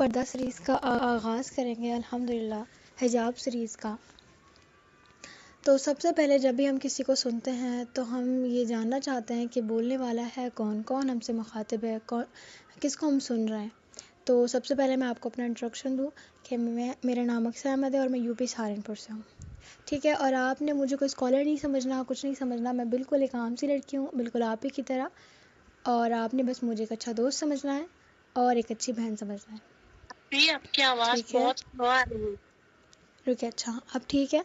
پردہ سیریز کا آغاز کریں گے الحمدللہ حجاب سیریز کا۔ تو سب سے پہلے جب بھی ہم کسی کو سنتے ہیں تو ہم یہ جاننا چاہتے ہیں کہ بولنے والا ہے کون، کون ہم سے مخاطب ہے، کس کو ہم سن رہے ہیں۔ تو سب سے پہلے میں آپ کو اپنا انٹروڈکشن دوں کہ میرا نام اکثر احمد ہے اور میں یو پی سہارنپور سے ہوں، ٹھیک ہے۔ اور آپ نے مجھے کوئی اسکالر نہیں سمجھنا، کچھ نہیں سمجھنا، میں بالکل ایک عام سی لڑکی ہوں، بالکل آپ ہی کی طرح، اور آپ نے بس مجھے ایک اچھا دوست سمجھنا ہے اور ایک اچھی بہن سمجھنا ہے، آپ کی آواز ٹھیک ہے۔ بہت سلو آ رہی ہے۔ رکے، اچھا اب ٹھیک ہے؟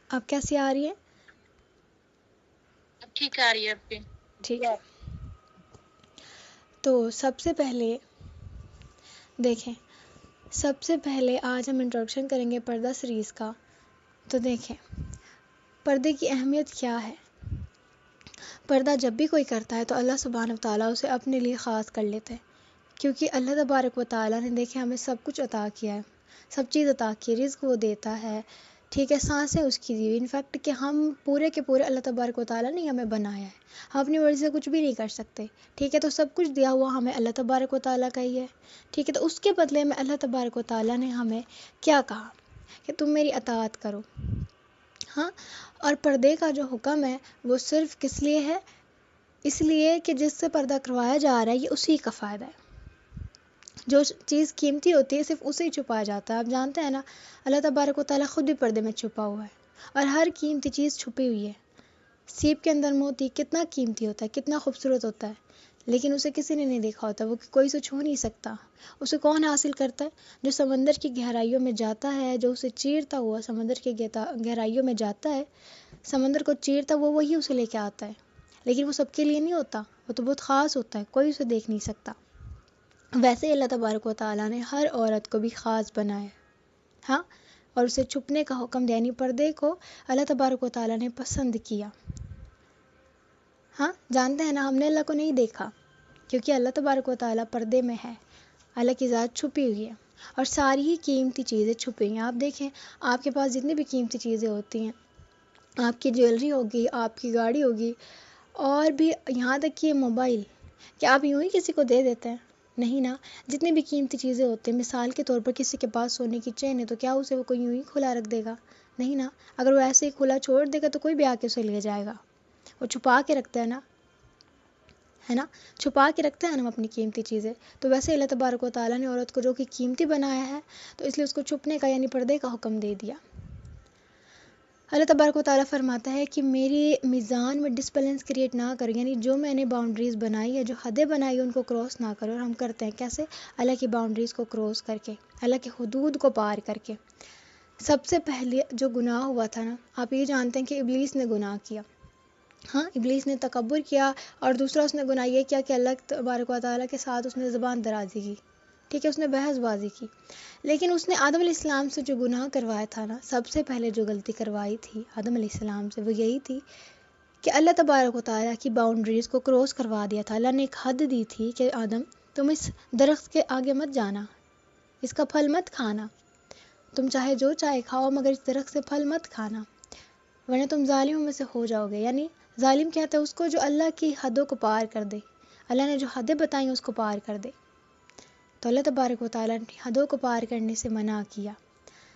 اب کیسی آ رہی ہے؟ اب ٹھیک آ رہی ہے آپ کی۔ ٹھیک ہے۔ تو سب سے پہلے دیکھیں، سب سے پہلے آج ہم انٹروڈکشن کریں گے پردہ سیریز کا۔ تو دیکھیں پردے کی اہمیت کیا ہے۔ پردہ جب بھی کوئی کرتا ہے تو اللہ سبحانہ وتعالیٰ اسے اپنے لیے خاص کر لیتے ہیں، کیونکہ اللہ تبارک و تعالیٰ نے دیکھے ہمیں سب کچھ عطا کیا ہے، سب چیز عطا کی ہے، رزق وہ دیتا ہے، ٹھیک ہے، سانسیں اس کی دی ہوئی، انفیکٹ کہ ہم پورے کے پورے اللہ تبارک و تعالیٰ نے ہمیں بنایا ہے، ہم اپنی مرضی سے کچھ بھی نہیں کر سکتے، ٹھیک ہے۔ تو سب کچھ دیا ہوا ہمیں اللہ تبارک و تعالیٰ کا ہی ہے، ٹھیک ہے۔ تو اس کے بدلے میں اللہ تبارک و تعالیٰ نے ہمیں کیا کہا کہ تم میری اطاعت کرو، ہاں۔ اور پردے کا جو حکم ہے وہ صرف کس لیے ہے؟ اس لیے کہ جس سے پردہ کروایا جا رہا ہے یہ اسی کا فائدہ ہے۔ جو چیز قیمتی ہوتی ہے صرف اسے ہی چھپایا جاتا ہے، آپ جانتے ہیں نا، اللہ تبارک و تعالیٰ خود بھی پردے میں چھپا ہوا ہے، اور ہر قیمتی چیز چھپی ہوئی ہے۔ سیپ کے اندر موتی کتنا قیمتی ہوتا ہے، کتنا خوبصورت ہوتا ہے، لیکن اسے کسی نے نہیں دیکھا ہوتا، وہ کوئی اسے چھو نہیں سکتا۔ اسے کون حاصل کرتا ہے؟ جو سمندر کی گہرائیوں میں جاتا ہے، جو اسے چیرتا ہوا سمندر کی گہرائیوں میں جاتا ہے، سمندر کو چیرتا ہوا وہی اسے لے کے آتا ہے، لیکن وہ سب کے لیے نہیں ہوتا، وہ تو بہت خاص ہوتا ہے، کوئی اسے دیکھ نہیں سکتا۔ ویسے ہی اللہ تبارک و تعالیٰ نے ہر عورت کو بھی خاص بنایا ہے، ہاں، اور اسے چھپنے کا حکم دیا، یعنی پردے کو اللہ تبارک و تعالیٰ نے پسند کیا، ہاں۔ جانتے ہیں نا، ہم نے اللہ کو نہیں دیکھا کیونکہ اللہ تبارک و تعالیٰ پردے میں ہے، اللہ کی ذات چھپی ہوئی ہے، اور ساری ہی قیمتی چیزیں چھپی ہوئی ہیں۔ آپ دیکھیں، آپ کے پاس جتنی بھی قیمتی چیزیں ہوتی ہیں، آپ کی جیولری ہوگی، آپ کی گاڑی ہوگی، اور بھی یہاں تک کہ موبائل، کیا آپ یوں ہی کسی کو دے دیتے ہیں؟ نہیں نا۔ جتنی بھی قیمتی چیزیں ہوتی ہیں، مثال کے طور پر کسی کے پاس سونے کی چین ہے تو کیا اسے وہ کوئی یوں ہی کھلا رکھ دے گا؟ نہیں نا۔ اگر وہ ایسے ہی کھلا چھوڑ دے گا تو کوئی بھی آ کے اسے لے جائے گا، وہ چھپا کے رکھتا ہے نا، ہے نا، چھپا کے رکھتے ہیں نا ہم اپنی قیمتی چیزیں۔ تو ویسے اللہ تبارک و تعالیٰ نے عورت کو جو کہ قیمتی بنایا ہے تو اس لیے اس کو چھپنے کا یعنی پردے کا حکم دے دیا۔ اللہ تبارک و تعالیٰ فرماتا ہے کہ میری میزان میں ڈسبیلنس کریٹ نہ کرو، یعنی جو میں نے باؤنڈریز بنائی ہے، جو حدیں بنائی ہیں ان کو کراس نہ کرو، اور ہم کرتے ہیں کیسے؟ اللہ کی باؤنڈریز کو کراس کر کے، اللہ کی حدود کو پار کر کے۔ سب سے پہلے جو گناہ ہوا تھا نا، آپ یہ جانتے ہیں کہ ابلیس نے گناہ کیا، ہاں، ابلیس نے تکبر کیا، اور دوسرا اس نے گناہ یہ کیا کہ اللہ تبارک و تعالیٰ کے ساتھ اس نے زبان درازی کی، ٹھیک ہے، اس نے بحث بازی کی۔ لیکن اس نے آدم علیہ السلام سے جو گناہ کروایا تھا نا، سب سے پہلے جو غلطی کروائی تھی آدم علیہ السلام سے وہ یہی تھی کہ اللہ تبارک و تعالیٰ کی باؤنڈریز کو کراس کروا دیا تھا۔ اللہ نے ایک حد دی تھی کہ آدم تم اس درخت کے آگے مت جانا، اس کا پھل مت کھانا، تم چاہے جو چاہے کھاؤ مگر اس درخت سے پھل مت کھانا، ورنہ تم ظالموں میں سے ہو جاؤ گے۔ یعنی ظالم کہتا ہے اس کو جو اللہ کی حدوں کو پار کر دے، اللہ نے جو حدیں بتائیں اس کو پار کر دے۔ تو اللہ تبارک و تعالیٰ نے حدوں کو پار کرنے سے منع کیا۔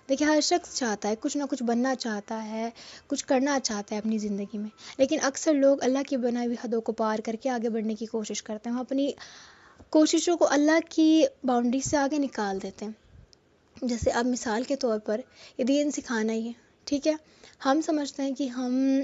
دیکھیں، ہر شخص چاہتا ہے، کچھ نہ کچھ بننا چاہتا ہے، کچھ کرنا چاہتا ہے اپنی زندگی میں، لیکن اکثر لوگ اللہ کی بنائی ہوئی حدوں کو پار کر کے آگے بڑھنے کی کوشش کرتے ہیں، ہم اپنی کوششوں کو اللہ کی باؤنڈری سے آگے نکال دیتے ہیں۔ جیسے اب مثال کے طور پر یہ دین سکھانا ہی ہے، ٹھیک ہے، ہم سمجھتے ہیں کہ ہم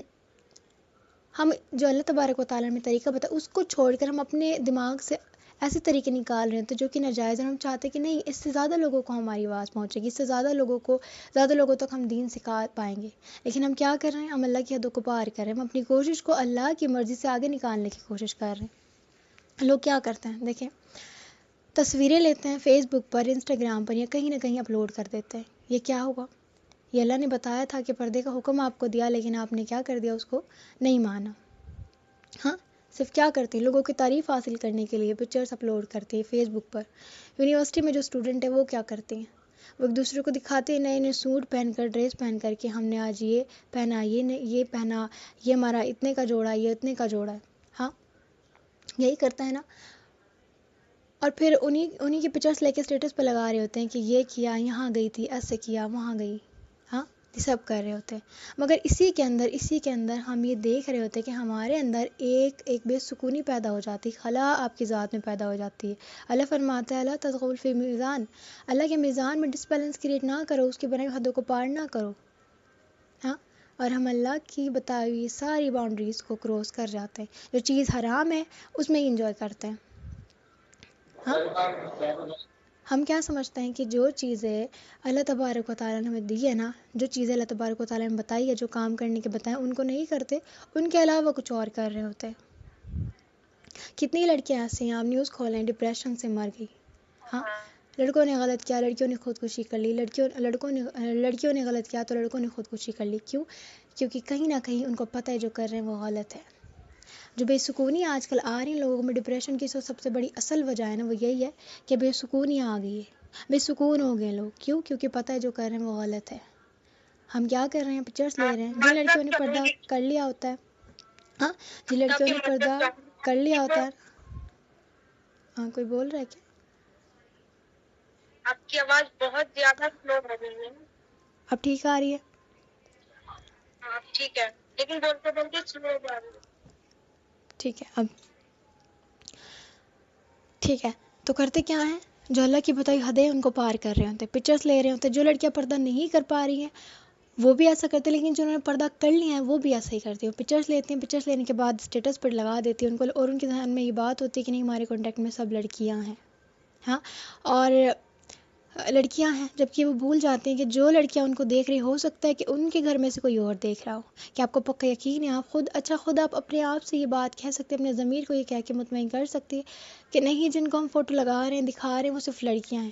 جو اللہ تبارک و تعالیٰ نے طریقہ بتایا اس کو چھوڑ کر ہم اپنے دماغ سے ایسے طریقے نکال رہے ہیں تو جو کہ ناجائز ہے، ہم چاہتے ہیں کہ نہیں، اس سے زیادہ لوگوں کو ہماری آواز پہنچے گی، اس سے زیادہ لوگوں تک ہم دین سکھا پائیں گے، لیکن ہم کیا کر رہے ہیں؟ ہم اللہ کی حدوں کو پار کر رہے ہیں، ہم اپنی کوشش کو اللہ کی مرضی سے آگے نکالنے کی کوشش کر رہے ہیں۔ لوگ کیا کرتے ہیں؟ دیکھیں، تصویریں لیتے ہیں، فیس بک پر، انسٹاگرام پر یا کہیں نہ کہیں اپلوڈ کر دیتے ہیں، یہ کیا ہوگا؟ یہ اللہ نے بتایا تھا کہ پردے کا حکم آپ کو دیا، لیکن آپ نے کیا کر دیا؟ اس کو نہیں مانا، ہاں۔ صرف کیا کرتی ہیں؟ لوگوں کی تعریف حاصل کرنے کے لیے پکچرز اپلوڈ کرتی ہیں فیس بک پر۔ یونیورسٹی میں جو اسٹوڈنٹ ہے وہ کیا کرتے ہیں؟ وہ ایک دوسرے کو دکھاتے ہیں نئے نئے سوٹ پہن کر، ڈریس پہن کر کہ ہم نے آج یہ پہنا، یہ پہنا، یہ ہمارا اتنے کا جوڑا، یہ اتنے کا جوڑا ہے، ہاں، یہی کرتا ہے نا۔ اور پھر انہی کی پکچرس لے کے اسٹیٹس پہ لگا رہے ہوتے ہیں کہ یہ کیا، یہاں گئی تھی، ایسے کیا، وہاں گئی. ہاں، یہ سب کر رہے ہوتے ہیں، مگر اسی کے اندر ہم یہ دیکھ رہے ہوتے ہیں کہ ہمارے اندر ایک بے سکونی پیدا ہو جاتی ہے، خلا آپ کی ذات میں پیدا ہو جاتی ہے. اللہ فرماتا ہے اللہ تدخل فی میزان، اللہ کے میزان میں ڈسبیلنس کریٹ نہ کرو، اس کی بنائی ہوئی حدوں کو پار نہ کرو. ہاں، اور ہم اللہ کی بتائی ہوئی ساری باؤنڈریز کو کراس کر جاتے ہیں. جو چیز حرام ہے اس میں ہی انجوائے کرتے ہیں. ہاں، ہم کیا سمجھتے ہیں کہ جو چیزیں اللہ تبارک و تعالیٰ نے ہمیں دی ہے نا، جو چیزیں اللہ تبارک و تعالیٰ نے بتائی ہے، جو کام کرنے کے بتائیں، ان کو نہیں کرتے، ان کے علاوہ کچھ اور کر رہے ہوتے ہیں. کتنی لڑکیاں ایسی ہیں، آپ نیوز کھولیں، ڈپریشن سے مر گئی. ہاں، لڑکوں نے غلط کیا، لڑکیوں نے خودکشی کر لی، لڑکیوں نے غلط کیا تو لڑکوں نے خودکشی کر لی. کیوں؟ کیونکہ کہیں نہ کہیں ان کو پتہ ہے جو کر رہے ہیں وہ غلط ہے. جو بے سکونی آج کل آ رہی ہیں لوگوں میں، ڈپریشن کی سب سے بڑی اصل وجہ ہے نا، وہ یہی ہے کہ بے سکونی آ گئی ہے، بے سکون ہو گئے لوگ. کیوں؟ کیونکہ پتہ ہے جو کر رہے ہیں وہ غلط ہے. ہم کیا کر رہے ہیں؟ پکچرس لے رہے ہیں. جن لڑکیوں نے پردہ کر لیا ہوتا ہے، ہاں، جن لڑکیوں نے پردہ کر لیا ہوتا ہے. ہاں، کوئی بول رہا ہے کیا؟ آپ کی آواز بہت زیادہ سلو ہو رہی ہے. اب ٹھیک آ رہی ہے؟ ہاں ٹھیک ہے، لیکن بولتے بولتے سلو ہو جا رہی ہے. ٹھیک ہے، اب ٹھیک ہے. تو کرتے کیا ہیں؟ جو اللہ کی بتائی حدیں ان کو پار کر رہے ہوتے ہیں، پکچرس لے رہے ہوتے ہیں. جو لڑکیاں پردہ نہیں کر پا رہی ہیں وہ بھی ایسا کرتے ہیں، لیکن جنہوں نے پردہ کر لیا ہے وہ بھی ایسا ہی کرتے ہیں. پکچرس لیتے ہیں، پکچرس لینے کے بعد اسٹیٹس پر لگا دیتی ہیں ان کو، اور ان کے ذہن میں یہ بات ہوتی ہے کہ نہیں، ہمارے کانٹیکٹ میں سب لڑکیاں ہیں. ہاں، اور لڑکیاں ہیں، جبکہ وہ بھول جاتے ہیں کہ جو لڑکیاں ان کو دیکھ رہی، ہو سکتا ہے کہ ان کے گھر میں سے کوئی اور دیکھ رہا ہو. کہ آپ کو پکا یقین ہے، آپ خود آپ اپنے آپ سے یہ بات کہہ سکتے ہیں، اپنے ضمیر کو یہ کہہ کے مطمئن کر سکتے ہیں کہ نہیں، جن کو ہم فوٹو لگا رہے ہیں، دکھا رہے ہیں، وہ صرف لڑکیاں ہیں.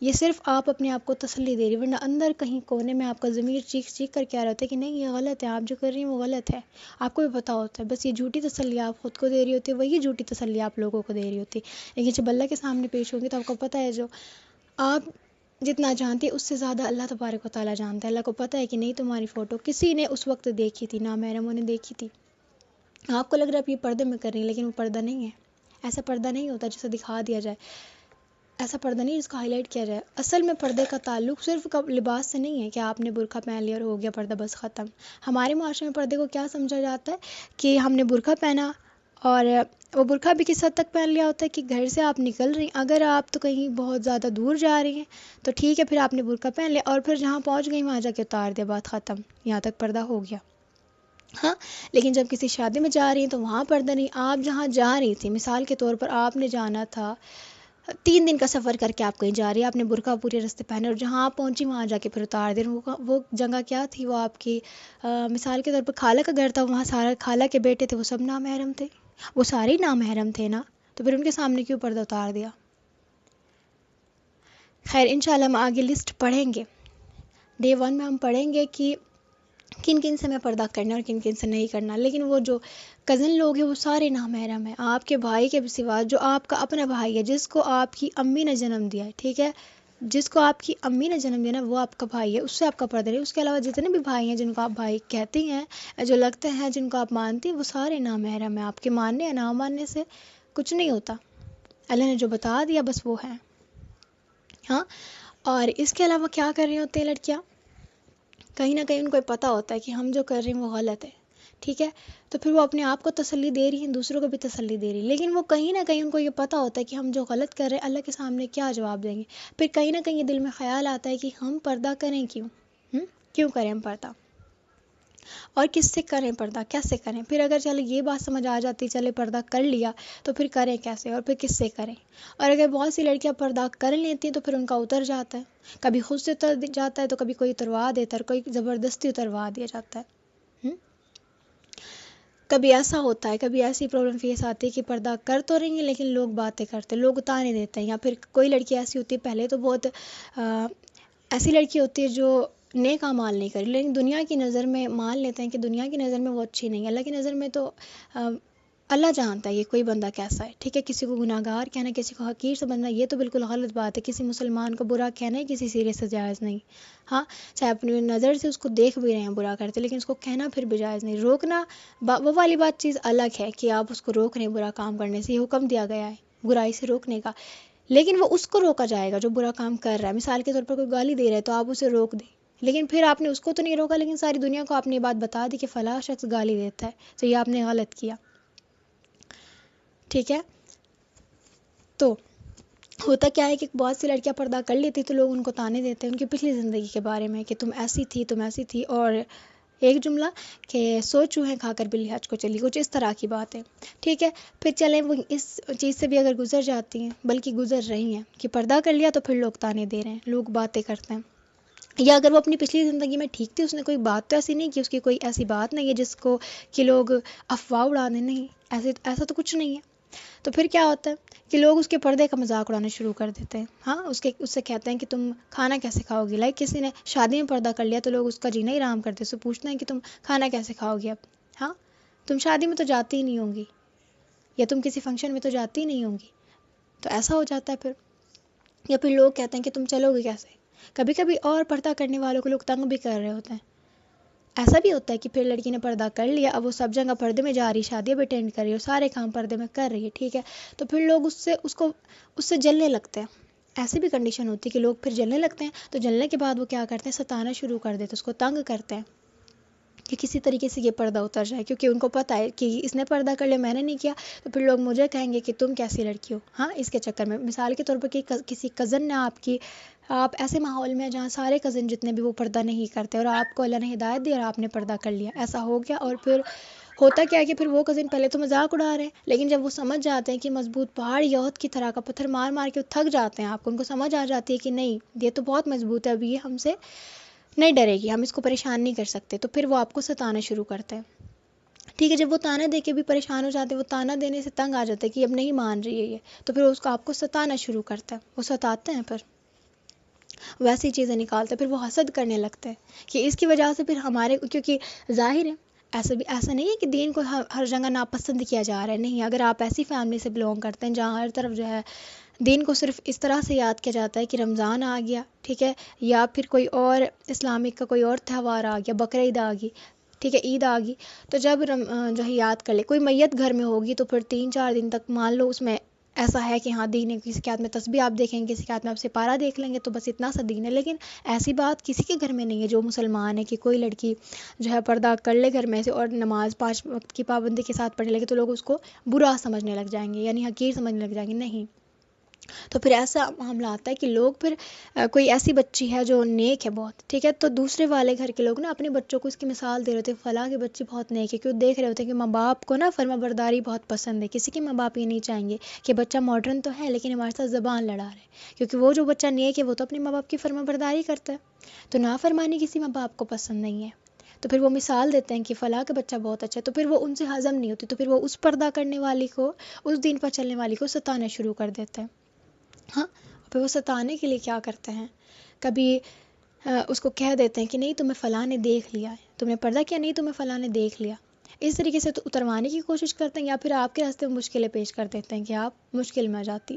یہ صرف آپ اپنے آپ کو تسلی دے رہی، ورنہ اندر کہیں کونے میں آپ کا ضمیر چیخ چیخ کر کہہ رہا ہوتا ہے کہ نہیں، یہ غلط ہے، آپ جو کر رہی ہیں وہ غلط ہے. آپ کو بھی پتہ ہوتا ہے، بس یہ جھوٹی تسلی آپ خود کو دے رہی ہوتی ہے، وہی جھوٹی تسلی آپ لوگوں کو دے رہی ہوتی ہے. لیکن جب اللہ کے سامنے پیش ہوگی تو آپ کو پتہ ہے جو آپ جتنا جانتے ہیں اس سے زیادہ اللہ تبارک و تعالیٰ جانتا ہے. اللہ کو پتہ ہے کہ نہیں، تمہاری فوٹو کسی نے اس وقت دیکھی تھی، نامحرموں نے دیکھی تھی. آپ کو لگ رہا ہے آپ یہ پردے میں کر رہی ہیں، لیکن وہ پردہ نہیں ہے. ایسا پردہ نہیں ہوتا جسے دکھا دیا جائے، ایسا پردہ نہیں جس کو ہائی لائٹ کیا جائے. اصل میں پردے کا تعلق صرف لباس سے نہیں ہے کہ آپ نے برقع پہن لیا اور ہو گیا پردہ، بس ختم. ہمارے معاشرے میں پردے کو کیا سمجھا جاتا ہے کہ ہم نے برقع پہنا، اور وہ برقع بھی کس حد تک پہن لیا ہوتا ہے کہ گھر سے آپ نکل رہی ہیں، اگر آپ تو کہیں بہت زیادہ دور جا رہی ہیں تو ٹھیک ہے، پھر آپ نے برقع پہن لیا، اور پھر جہاں پہنچ گئی وہاں جا کے اتار دیا، بات ختم، یہاں تک پردہ ہو گیا. ہاں، لیکن جب کسی شادی میں جا رہی ہیں تو وہاں پردہ نہیں. آپ جہاں جا رہی تھی، مثال کے طور پر آپ نے جانا تھا 3 دن کا سفر کر کے، آپ کہیں جا رہی ہے، آپ نے برقع پورے راستے پہنے، اور جہاں آپ پہنچی وہاں جا کے پھر اتار دیں. وہ جگہ کیا تھی؟ وہ آپ کی مثال کے طور پر خالہ کا گھر تھا، وہاں سارا خالہ کے بیٹے تھے، وہ سب نامحرم تھے، وہ سارے ہی نامحرم تھے نا، تو پھر ان کے سامنے کیوں پردہ اتار دیا؟ خیر، انشاءاللہ ہم آگے لسٹ پڑھیں گے. ڈے 1 میں ہم پڑھیں گے کہ کن کن سے میں پردہ کرنا اور کن کن سے نہیں کرنا. لیکن وہ جو کزن لوگ ہیں وہ سارے نامحرم ہیں، آپ کے بھائی کے سوا. جو آپ کا اپنا بھائی ہے، جس کو آپ کی امی نے جنم دیا ہے، ٹھیک ہے، جس کو آپ کی امی نے جنم دیا نا، وہ آپ کا بھائی ہے، اس سے آپ کا پردہ نہیں. اس کے علاوہ جتنے بھی بھائی ہیں جن کو آپ بھائی کہتی ہیں، جو لگتے ہیں، جن کو آپ مانتی ہیں، وہ سارے نامحرم ہیں. آپ کے ماننے یا نہ ماننے سے کچھ نہیں ہوتا. اللہ نے جو بتا دیا بس وہ ہے. ہاں، اور اس کے علاوہ کیا کر رہی ہوتے ہیں لڑکیاں؟ کہیں نہ کہیں ان کو پتہ ہوتا ہے کہ ہم جو کر رہے ہیں وہ غلط ہے، ٹھیک ہے، تو پھر وہ اپنے آپ کو تسلی دے رہی ہیں، دوسروں کو بھی تسلی دے رہی ہیں. لیکن وہ کہیں نہ کہیں ان کو یہ پتہ ہوتا ہے کہ ہم جو غلط کر رہے ہیں اللہ کے سامنے کیا جواب دیں گے. پھر کہیں نہ کہیں یہ دل میں خیال آتا ہے کہ ہم پردہ کریں کیوں کریں ہم پردہ، اور کس سے کریں پردہ، کیسے کریں. پھر اگر چلے یہ بات سمجھ آ جاتی، چلے پردہ کر لیا تو پھر کریں کیسے اور پھر کس سے کریں. اور اگر بہت سی لڑکیاں پردہ کر لیتی ہیں تو پھر ان کا اتر جاتا ہے، کبھی خود سے اتر جاتا ہے تو کبھی کوئی اتروا دیتا ہے، کوئی زبردستی اتروا دیا جاتا ہے. کبھی ایسا ہوتا ہے، کبھی ایسی پرابلم فیس آتی ہے کہ پردہ کر تو رہی ہیں لیکن لوگ باتیں کرتے ہیں، لوگ اتانے دیتے ہیں. یا پھر کوئی لڑکی ایسی ہوتی ہے، پہلے تو بہت ایسی لڑکی ہوتی ہے جو نیک اعمال نہیں کری، لیکن دنیا کی نظر میں مان لیتے ہیں کہ دنیا کی نظر میں وہ اچھی نہیں ہے. اللہ کی نظر میں تو اللہ جانتا ہے یہ کوئی بندہ کیسا ہے، ٹھیک ہے. کسی کو گناہ گار کہنا، کسی کو حقیر سمجھنا، یہ تو بالکل غلط بات ہے. کسی مسلمان کو برا کہنا ہی کسی سیرے سے جائز نہیں. ہاں، چاہے اپنی نظر سے اس کو دیکھ بھی رہے ہیں برا کرتے، لیکن اس کو کہنا پھر بھی جائز نہیں. روکنا وہ والی بات چیز الگ ہے کہ آپ اس کو روک رہے ہیں برا کام کرنے سے، یہ حکم دیا گیا ہے. برائی سے روکنے کا، لیکن وہ اس کو روکا جائے گا جو برا کام کر رہا ہے. مثال کے طور پر کوئی گالی دے رہا ہے تو آپ اسے روک دیں، لیکن پھر آپ نے اس کو تو نہیں روکا، لیکن ساری دنیا کو آپ نے یہ بات بتا دی کہ فلاں شخص گالی دیتا ہے، تو یہ آپ نے غلط کیا. ٹھیک ہے. تو ہوتا کیا ہے کہ بہت سی لڑکیاں پردہ کر لیتی تو لوگ ان کو تانے دیتے ہیں ان کی پچھلی زندگی کے بارے میں کہ تم ایسی تھی، تم ایسی تھی، اور ایک جملہ کہ 100 چوہے کھا کر بلی حج کو چلی، کچھ اس طرح کی بات ہے. ٹھیک ہے. پھر چلیں وہ اس چیز سے بھی اگر گزر جاتی ہیں، بلکہ گزر رہی ہیں کہ پردہ کر لیا تو پھر لوگ تانے دے رہے ہیں، لوگ باتیں کرتے ہیں. یا اگر وہ اپنی پچھلی زندگی میں ٹھیک تھی، اس نے کوئی بات تو ایسی نہیں کی، اس کی کوئی ایسی بات نہیں ہے جس کو کہ لوگ افواہ اڑا دیں، نہیں، ایسا تو کچھ نہیں ہے. تو پھر کیا ہوتا ہے کہ لوگ اس کے پردے کا مذاق اڑانا شروع کر دیتے ہیں. ہاں، اس سے کہتے ہیں کہ تم کھانا کیسے کھاؤ گی. لائک کسی نے شادی میں پردہ کر لیا تو لوگ اس کا جینا ہی آرام کرتے، اس سے پوچھتے ہیں کہ تم کھانا کیسے کھاؤ گی. اب ہاں، تم شادی میں تو جاتی ہی نہیں ہوں گی، یا تم کسی فنکشن میں تو جاتی ہی نہیں ہوں گی. تو ایسا ہو جاتا ہے پھر. یا پھر لوگ کہتے ہیں کہ تم چلو گے کیسے. کبھی کبھی اور پردہ کرنے والوں کو لوگ تنگ بھی کر رہے ہوتے ہیں. ایسا بھی ہوتا ہے کہ پھر لڑکی نے پردہ کر لیا، اب وہ سب جگہ پردے میں جا رہی، شادیاں بھی اٹینڈ کر رہی ہے، سارے کام پردے میں کر رہی ہے. ٹھیک ہے. تو پھر لوگ اس سے جلنے لگتے ہیں. ایسی بھی کنڈیشن ہوتی ہے کہ لوگ پھر جلنے لگتے ہیں. تو جلنے کے بعد وہ کیا کرتے ہیں، ستانا شروع کر دیتے، اس کو تنگ کرتے ہیں کہ کسی طریقے سے یہ پردہ اتر جائے، کیونکہ ان کو پتہ ہے کہ اس نے پردہ کر لیا، میں نے نہیں کیا، تو پھر لوگ مجھے کہیں گے کہ تم کیسی لڑکی ہو. ہاں، اس کے چکر میں مثال کے طور پر کہ کسی کزن نے آپ ایسے ماحول میں جہاں سارے کزن جتنے بھی وہ پردہ نہیں کرتے، اور آپ کو اللہ نے ہدایت دی اور آپ نے پردہ کر لیا، ایسا ہو گیا. اور پھر ہوتا کیا ہے کہ پھر وہ کزن پہلے تو مذاق اڑا رہے ہیں، لیکن جب وہ سمجھ جاتے ہیں کہ مضبوط پہاڑ یہود کی طرح کا پتھر مار مار کے تھک جاتے ہیں، ان کو سمجھ آ جاتی ہے کہ نہیں، یہ تو بہت مضبوط ہے، ابھی یہ ہم سے نہیں ڈرے گی، ہم اس کو پریشان نہیں کر سکتے، تو پھر وہ آپ کو ستانا شروع کرتے ہیں. ٹھیک ہے. جب وہ تانا دے کے بھی پریشان ہو جاتے ہیں، وہ تانا دینے سے تنگ آ جاتے ہیں کہ اب نہیں مان رہی ہے یہ، تو پھر اس کو آپ کو ستانا شروع کرتا ہے. وہ ستاتے ہیں، پھر ویسی چیزیں نکالتے ہیں، پھر وہ حسد کرنے لگتے ہیں کہ اس کی وجہ سے پھر ہمارے، کیونکہ ظاہر ہے ایسا نہیں ہے کہ دین کو ہر جگہ ناپسند کیا جا رہا ہے. نہیں، اگر آپ ایسی فیملی سے بلونگ کرتے ہیں جہاں ہر طرف جو ہے دین کو صرف اس طرح سے یاد کیا جاتا ہے کہ رمضان آ گیا، ٹھیک ہے، یا پھر کوئی اور اسلامک کا کوئی اور تہوار آ گیا، بقرعید آ گئی، ٹھیک ہے، عید آ گئی، تو جب جو ہے یاد کر لے، کوئی میت گھر میں ہوگی تو پھر 3-4 دن تک مان لو اس میں ایسا ہے کہ ہاں دین ہے، کسی کے ہاتھ میں تسبیح آپ دیکھیں گے، کسی کے ہاتھ میں آپ سپارہ دیکھ لیں گے، تو بس اتنا سا دین ہے. لیکن ایسی بات کسی کے گھر میں نہیں ہے جو مسلمان ہے کہ کوئی لڑکی جو ہے پردہ کر لے گھر میں سے اور نماز 5 وقت کی پابندی کے ساتھ پڑھنے لگے تو لوگ اس کو برا سمجھنے لگ جائیں گے، یعنی حقیر سمجھنے لگ جائیں گے. نہیں. تو پھر ایسا معاملہ آتا ہے کہ لوگ پھر کوئی ایسی بچی ہے جو نیک ہے بہت، ٹھیک ہے، تو دوسرے والے گھر کے لوگ نا اپنے بچوں کو اس کی مثال دے رہے ہوتے ہیں، فلاں کے بچی بہت نیک ہے، کیوں دیکھ رہے ہوتے ہیں کہ ماں باپ کو نا فرما برداری بہت پسند ہے. کسی کے ماں باپ یہ نہیں چاہیں گے کہ بچہ ماڈرن تو ہے لیکن ہمارے ساتھ زبان لڑا رہے، کیونکہ وہ جو بچہ نیک ہے وہ تو اپنے ماں باپ کی فرما برداری کرتا ہے. تو نافرمانی کسی ماں باپ کو پسند نہیں ہے. تو پھر وہ مثال دیتے ہیں کہ فلاں کا بچہ بہت اچھا ہے، تو پھر وہ ان سے ہضم نہیں ہوتی، تو پھر وہ اس پردہ کرنے والی کو، اس دین پر چلنے والی کو ستانا شروع کر دیتے ہیں. ہاں. پھر وہ ستانے کے لیے کیا کرتے ہیں، کبھی اس کو کہہ دیتے ہیں کہ نہیں تمہیں فلاں نے دیکھ لیا ہے، تم نے پردہ کیا، نہیں تمہیں فلاں نے دیکھ لیا. اس طریقے سے تو اتروانے کی کوشش کرتے ہیں، یا پھر آپ کے راستے میں مشکلیں پیش کر دیتے ہیں کہ آپ مشکل میں آ جاتی.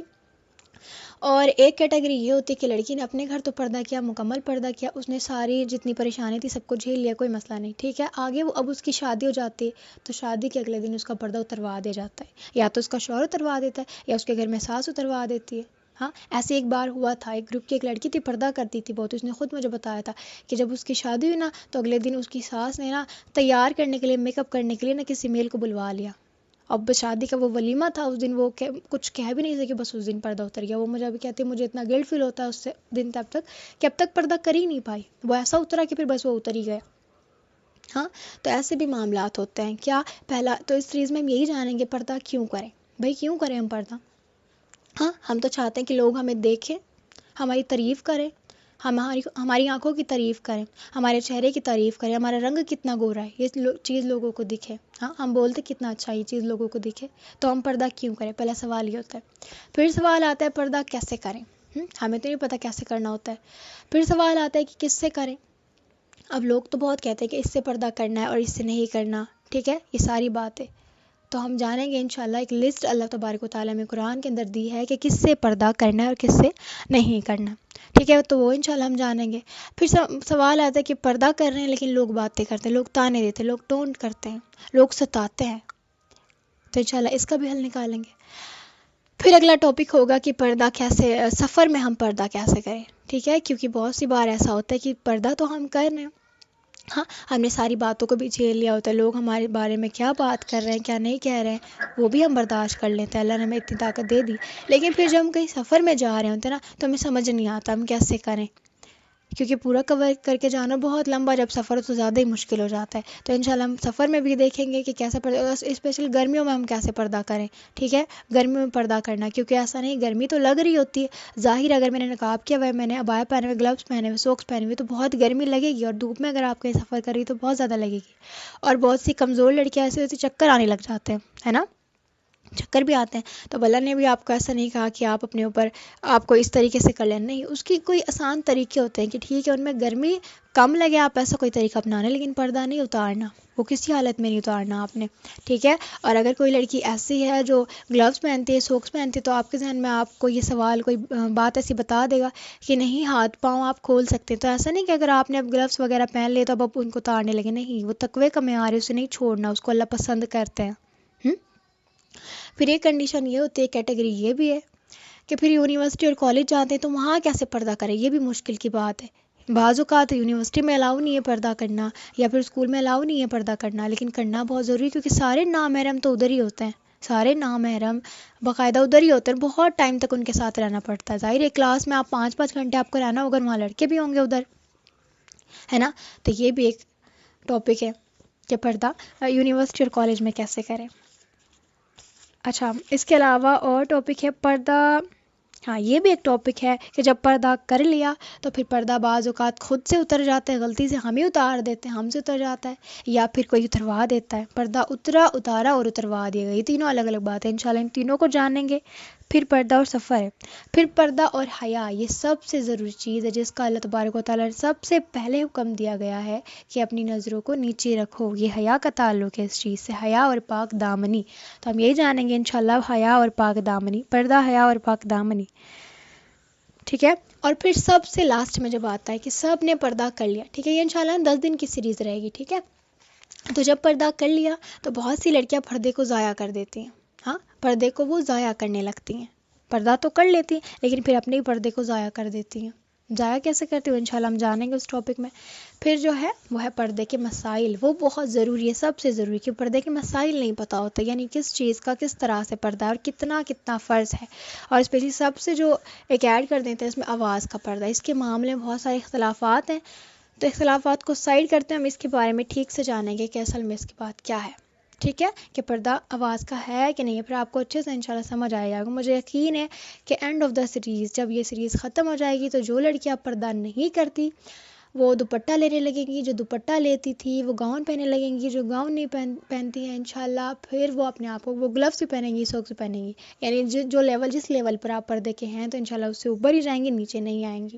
اور ایک کیٹیگری یہ ہوتی ہے کہ لڑکی نے اپنے گھر تو پردہ کیا، مکمل پردہ کیا، اس نے ساری جتنی پریشانی تھی سب کو جھیل لیا، کوئی مسئلہ نہیں، ٹھیک ہے. آگے وہ اب اس کی شادی ہو جاتی ہے تو شادی کے اگلے دن اس کا پردہ اتروا دیا جاتا ہے، یا تو اس کا شوہر اتروا دیتا ہے یا اس کے گھر میں ساس اتروا دیتی ہے. ہاں، ایسے ایک بار ہوا تھا، ایک گروپ کی ایک لڑکی تھی، پردہ کرتی تھی بہت، اس نے خود مجھے بتایا تھا کہ جب اس کی شادی ہوئی نا تو اگلے دن اس کی ساس نے نا تیار کرنے کے لیے، میک اپ کرنے کے لیے نا کسی میل کو بلوا لیا. اب شادی کا وہ ولیمہ تھا اس دن، وہ کچھ کہہ بھی نہیں سکے، بس اس دن پردہ اتر گیا. وہ مجھے ابھی کہتی ہے مجھے اتنا گلٹ فیل ہوتا ہے اس سے دن تب تک کہ اب تک پردہ کر ہی نہیں پائی، وہ ایسا اترا کہ پھر بس وہ اتر ہی گیا. ہاں. تو ایسے بھی معاملات ہوتے ہیں. کیا پہلا تو اس سیریز میں ہم یہی جانیں گے پردہ کیوں کریں. بھائی کیوں کریں ہم پردہ؟ ہاں، ہم تو چاہتے ہیں کہ لوگ ہمیں دیکھیں، ہماری تعریف کریں، ہماری آنکھوں کی تعریف کریں، ہمارے چہرے کی تعریف کریں، ہمارا رنگ کتنا گورا ہے یہ چیز لوگوں کو دکھے. ہاں، ہم بولتے کتنا اچھا یہ چیز لوگوں کو دکھے، تو ہم پردہ کیوں کریں؟ پہلا سوال یہ ہوتا ہے. پھر سوال آتا ہے پردہ کیسے کریں. ہمیں تو نہیں پتہ کیسے کرنا ہوتا ہے. پھر سوال آتا ہے کہ کس سے کریں. اب لوگ تو بہت کہتے ہیں کہ اس سے پردہ کرنا ہے اور اس سے نہیں کرنا، ٹھیک ہے، یہ ساری باتیں تو ہم جانیں گے انشاءاللہ. ایک لسٹ اللہ تبارک و تعالیٰ میں قرآن کے اندر دی ہے کہ کس سے پردہ کرنا ہے اور کس سے نہیں کرنا، ٹھیک ہے، تو وہ انشاءاللہ ہم جانیں گے. پھر سوال آتا ہے کہ پردہ کر رہے ہیں لیکن لوگ باتیں کرتے ہیں، لوگ تانے دیتے ہیں، لوگ ٹونٹ کرتے ہیں، لوگ ستاتے ہیں، تو انشاءاللہ اس کا بھی حل نکالیں گے. پھر اگلا ٹاپک ہوگا کہ پردہ کیسے، سفر میں ہم پردہ کیسے کریں، ٹھیک ہے، کیونکہ بہت سی بار ایسا ہوتا ہے کہ پردہ تو ہم کر رہے ہیں، ہاں ہم نے ساری باتوں کو بھی جھیل لیا ہوتا ہے، لوگ ہمارے بارے میں کیا بات کر رہے ہیں کیا نہیں کہہ رہے ہیں وہ بھی ہم برداشت کر لیتے ہیں، اللہ نے ہمیں اتنی طاقت دے دی، لیکن پھر جب ہم کہیں سفر میں جا رہے ہوتے ہیں نا تو ہمیں سمجھ نہیں آتا ہم کیسے کریں، کیونکہ پورا کور کر کے جانا بہت لمبا، جب سفر تو زیادہ ہی مشکل ہو جاتا ہے، تو انشاءاللہ ہم سفر میں بھی دیکھیں گے کہ کیسا پردہ، اسپیشل گرمیوں میں ہم کیسے پردہ کریں، ٹھیک ہے، گرمیوں میں پردہ کرنا، کیونکہ ایسا نہیں، گرمی تو لگ رہی ہوتی ہے ظاہر، اگر میں نے نقاب کیا ہوا ہے، میں نے عبایا پہنے ہوئے، گلوز پہنے ہوئے، سوکس پہنے ہوئے، تو بہت گرمی لگے گی، اور دھوپ میں اگر آپ کہیں سفر کر رہی تو بہت زیادہ لگے گی، اور بہت سی کمزور لڑکیاں ایسے ہوتی چکر آنے لگ جاتے ہیں، ہے نا، چکر بھی آتے ہیں، تو اللہ نے بھی آپ کو ایسا نہیں کہا کہ آپ اپنے اوپر آپ کو اس طریقے سے کر لیں، نہیں، اس کی کوئی آسان طریقے ہوتے ہیں کہ ٹھیک ہے ان میں گرمی کم لگے آپ ایسا کوئی طریقہ اپنانا، لیکن پردہ نہیں اتارنا، وہ کسی حالت میں نہیں اتارنا آپ نے، ٹھیک ہے، اور اگر کوئی لڑکی ایسی ہے جو گلوز پہنتی ہے، سوکس پہنتی ہے، تو آپ کے ذہن میں آپ کو یہ سوال کوئی بات ایسی بتا دے گا کہ نہیں ہاتھ پاؤں آپ کھول سکتے ہیں، تو ایسا نہیں کہ اگر آپ نے اب گلوز وغیرہ پہن لیے تو اب ان کو اتارنے لگے، نہیں، وہ تقوی کا معیار ہے، اسے نہیں چھوڑنا، اس کو اللہ پسند کرتے ہیں۔ پھر ایک کنڈیشن یہ ہوتی ہے، کیٹیگری یہ بھی ہے کہ پھر یونیورسٹی اور کالج جاتے ہیں تو وہاں کیسے پردہ کریں، یہ بھی مشکل کی بات ہے، بعض اوقات یونیورسٹی میں الاؤ نہیں ہے پردہ کرنا، یا پھر اسکول میں الاؤ نہیں ہے پردہ کرنا، لیکن کرنا بہت ضروری ہے، کیونکہ سارے نامحرم تو ادھر ہی ہوتے ہیں، سارے نامحرم باقاعدہ ادھر ہی ہوتے ہیں، بہت ٹائم تک ان کے ساتھ رہنا پڑتا ہے، ظاہر ہے کلاس میں آپ 5 گھنٹے آپ کو رہنا ہوگا، وہاں لڑکے بھی ہوں گے ادھر، ہے نا، تو یہ بھی ایک ٹاپک ہے کہ پردہ یونیورسٹی اور کالج میں کیسے کریں۔ اچھا، اس کے علاوہ اور ٹاپک ہے پردہ، ہاں یہ بھی ایک ٹاپک ہے کہ جب پردہ کر لیا تو پھر پردہ بعض اوقات خود سے اتر جاتا ہے، غلطی سے ہم ہی اتار دیتے ہیں، ہم سے اتر جاتا ہے، یا پھر کوئی اتروا دیتا ہے، پردہ اتارا اور اتروا دیا گیا، یہ تینوں الگ الگ بات ہے، انشاءاللہ ان تینوں کو جانیں گے۔ پھر پردہ اور سفر ہے، پھر پردہ اور حیا، یہ سب سے ضروری چیز ہے جس کا اللہ تبارک و تعالیٰ نے سب سے پہلے حکم دیا گیا ہے کہ اپنی نظروں کو نیچے رکھو، یہ حیا کا تعلق ہے اس چیز سے، حیا اور پاک دامنی، تو ہم یہی جانیں گے انشاءاللہ، حیا اور پاک دامنی، پردہ، حیا اور پاک دامنی، ٹھیک ہے، اور پھر سب سے لاسٹ میں جب آتا ہے کہ سب نے پردہ کر لیا، ٹھیک ہے، یہ انشاءاللہ 10 دن کی سیریز رہے گی، ٹھیک ہے، تو جب پردہ کر لیا تو بہت سی لڑکیاں پردے کو ضائع کر دیتی ہیں، ہاں پردے کو وہ ضائع کرنے لگتی ہیں، پردہ تو کر لیتی ہیں لیکن پھر اپنے ہی پردے کو ضائع کر دیتی ہیں، ضائع کیسے کرتی ہوں انشاءاللہ ہم جانیں گے اس ٹاپک میں۔ پھر جو ہے وہ ہے پردے کے مسائل، وہ بہت ضروری ہے، سب سے ضروری، کہ پردے کے مسائل نہیں پتہ ہوتا، یعنی کس چیز کا کس طرح سے پردہ ہے اور کتنا کتنا فرض ہے، اور اسپیشلی سب سے جو ایک ایڈ کر دیتے ہیں اس میں آواز کا پردہ، اس کے معاملے میں بہت سارے اختلافات ہیں، تو اختلافات کو سائڈ کرتے ہیں ہم اس کے بارے میں ٹھیک سے جانیں گے کہ اصل میں اس کی بات کیا ہے، ٹھیک ہے، کہ پردہ آواز کا ہے کہ نہیں ہے، پھر آپ کو اچھے سے انشاءاللہ سمجھ آئے گا، مجھے یقین ہے کہ اینڈ آف دا سیریز جب یہ سیریز ختم ہو جائے گی تو جو لڑکیاں پردہ نہیں کرتی وہ دوپٹہ لینے لگیں گی، جو دوپٹہ لیتی تھی وہ گاؤن پہننے لگیں گی، جو گاؤن نہیں پہنتی ہیں انشاءاللہ پھر وہ اپنے آپ کو وہ گلوز بھی پہنیں گی، سوکس بھی پہنیں گی، یعنی جو لیول جس لیول پر آپ پردے کے ہیں تو انشاءاللہ اس سے اوپر ہی جائیں گی، نیچے نہیں آئیں گی،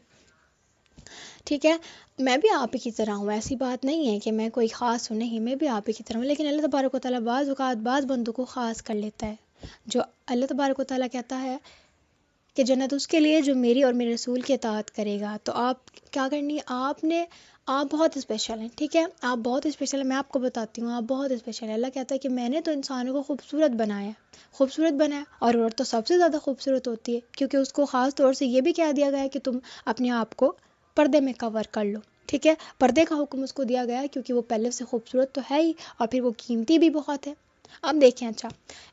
ٹھیک ہے، میں بھی آپ ہی کی طرح ہوں، ایسی بات نہیں ہے کہ میں کوئی خاص ہوں، نہیں، میں بھی آپ ہی کی طرح ہوں، لیکن اللہ تبارک و تعالیٰ بعض اوقات بعض بندوں کو خاص کر لیتا ہے، جو اللہ تبارک و تعالیٰ کہتا ہے کہ جنت اس کے لیے جو میری اور میرے رسول کی اطاعت کرے گا، تو آپ کیا کرنی ہے، آپ بہت اسپیشل ہیں، ٹھیک ہے، آپ بہت اسپیشل ہیں، میں آپ کو بتاتی ہوں آپ بہت اسپیشل ہیں، اللہ کہتا ہے کہ میں نے تو انسانوں کو خوبصورت بنایا، اور عورت تو سب سے زیادہ خوبصورت ہوتی ہے، کیونکہ اس کو خاص طور سے یہ بھی کہہ دیا گیا ہے کہ تم اپنے آپ کو پردے میں کور کر لو، ٹھیک ہے، پردے کا حکم اس کو دیا گیا ہے کیونکہ وہ پہلے سے خوبصورت تو ہے ہی، اور پھر وہ قیمتی بھی بہت ہے۔ اب دیکھیں، اچھا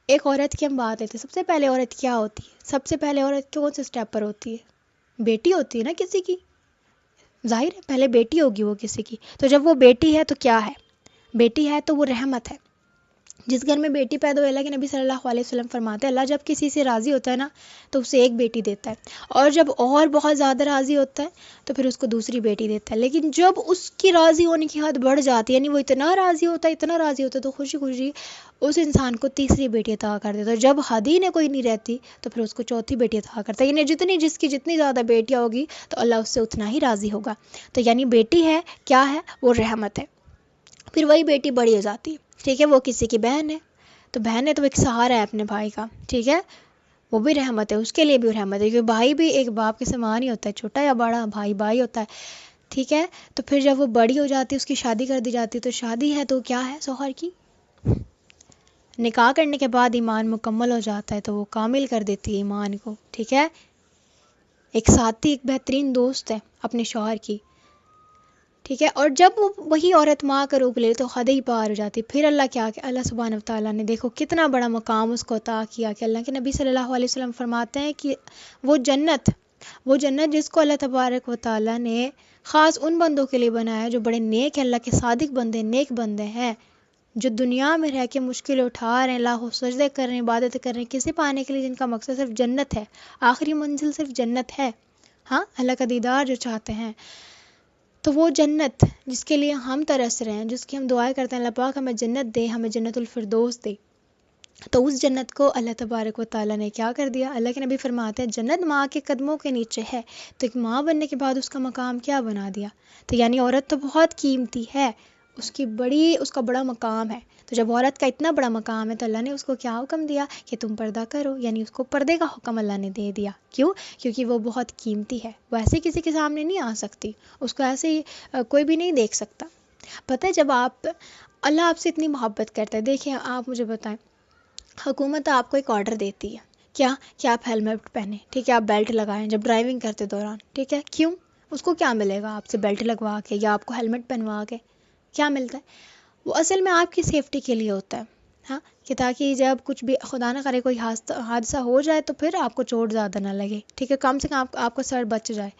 ایک عورت کی ہم بات لیتے ہیں، سب سے پہلے عورت کیا ہوتی ہے، سب سے پہلے عورت کون سے سٹیپ پر ہوتی ہے، بیٹی ہوتی ہے نا کسی کی، ظاہر ہے پہلے بیٹی ہوگی وہ کسی کی، تو جب وہ بیٹی ہے تو کیا ہے، بیٹی ہے تو وہ رحمت ہے، جس گھر میں بیٹی پیدا ہوئی، اللہ کے نبی صلی اللہ علیہ وسلم فرماتے ہیں اللہ جب کسی سے راضی ہوتا ہے نا تو اسے ایک بیٹی دیتا ہے، اور جب اور بہت زیادہ راضی ہوتا ہے تو پھر اس کو دوسری بیٹی دیتا ہے، لیکن جب اس کی راضی ہونے کی حد بڑھ جاتی ہے، یعنی وہ اتنا راضی ہوتا ہے تو خوشی خوشی اس انسان کو تیسری بیٹی عطا کر دیتا ہے، جب حد ہی نے کوئی نہیں رہتی تو پھر اس کو چوتھی بیٹی عطا کرتا ہے، یعنی جس کی جتنی زیادہ بیٹیاں ہوگی تو اللہ اس سے اتنا ہی راضی ہوگا، تو یعنی بیٹی ہے کیا ہے، وہ رحمت ہے، پھر وہی بیٹی بڑی ہو جاتی ہے، ٹھیک ہے، وہ کسی کی بہن ہے، تو بہن ہے تو ایک سہارا ہے اپنے بھائی کا، ٹھیک ہے، وہ بھی رحمت ہے، اس کے لیے بھی رحمت ہے، کیونکہ بھائی بھی ایک باپ کے سامان ہی ہوتا ہے، چھوٹا یا بڑا بھائی ہوتا ہے، ٹھیک ہے، تو پھر جب وہ بڑی ہو جاتی ہے اس کی شادی کر دی جاتی ہے، تو شادی ہے تو کیا ہے، شوہر کی نکاح کرنے کے بعد ایمان مکمل ہو جاتا ہے تو وہ کامل کر دیتی ہے ایمان کو، ٹھیک ہے. ایک ساتھی، ایک بہترین دوست ہے اپنے شوہر کی، ٹھیک ہے. اور جب وہ وہی عورت ماں کا روپ لے تو حد ہی پار ہو جاتی. پھر اللہ کیا کہ اللہ سبحانہ و تعالیٰ نے دیکھو کتنا بڑا مقام اس کو عطا کیا کہ اللہ کے نبی صلی اللہ علیہ وسلم فرماتے ہیں کہ وہ جنت جس کو اللہ تبارک و تعالیٰ نے خاص ان بندوں کے لیے بنایا جو بڑے نیک ہیں، اللہ کے صادق بندے، نیک بندے ہیں، جو دنیا میں رہ کے مشکل اٹھا رہے ہیں، اللہ سجدے کر رہے ہیں، عبادت کر رہے ہیں کسی پانے کے لیے جن کا مقصد صرف جنت ہے، آخری منزل صرف جنت ہے. ہاں، اللہ کا دیدار جو چاہتے ہیں، تو وہ جنت جس کے لیے ہم ترس رہے ہیں، جس کی ہم دعائیں کرتے ہیں اللہ پاک ہمیں جنت دے، ہمیں جنت الفردوس دے، تو اس جنت کو اللہ تبارک و تعالیٰ نے کیا کر دیا. اللہ کے نبی فرماتے ہیں جنت ماں کے قدموں کے نیچے ہے. تو ایک ماں بننے کے بعد اس کا مقام کیا بنا دیا. تو یعنی عورت تو بہت قیمتی ہے، اس کا بڑا مقام ہے. تو جب عورت کا اتنا بڑا مقام ہے تو اللہ نے اس کو کیا حکم دیا کہ تم پردہ کرو، یعنی اس کو پردے کا حکم اللہ نے دے دیا. کیوں؟ کیونکہ وہ بہت قیمتی ہے، وہ ایسے کسی کے سامنے نہیں آ سکتی، اس کو ایسے ہی کوئی بھی نہیں دیکھ سکتا. پتہ ہے جب اللہ آپ سے اتنی محبت کرتا ہے، دیکھیں آپ مجھے بتائیں، حکومت آپ کو ایک آرڈر دیتی ہے کیا کہ آپ ہیلمٹ پہنیں، ٹھیک ہے، آپ بیلٹ لگائیں جب ڈرائیونگ کرتے دوران، ٹھیک ہے. کیوں؟ اس کو کیا ملے گا آپ سے بیلٹ لگوا کے یا آپ کو ہیلمٹ پہنوا کے؟ کیا ملتا ہے؟ وہ اصل میں آپ کی سیفٹی کے لیے ہوتا ہے، ہاں، کہ تاکہ جب کچھ بھی خدا نہ کرے کوئی حادثہ ہو جائے تو پھر آپ کو چوٹ زیادہ نہ لگے، ٹھیک ہے، کم سے کم آپ کا سر بچ جائے.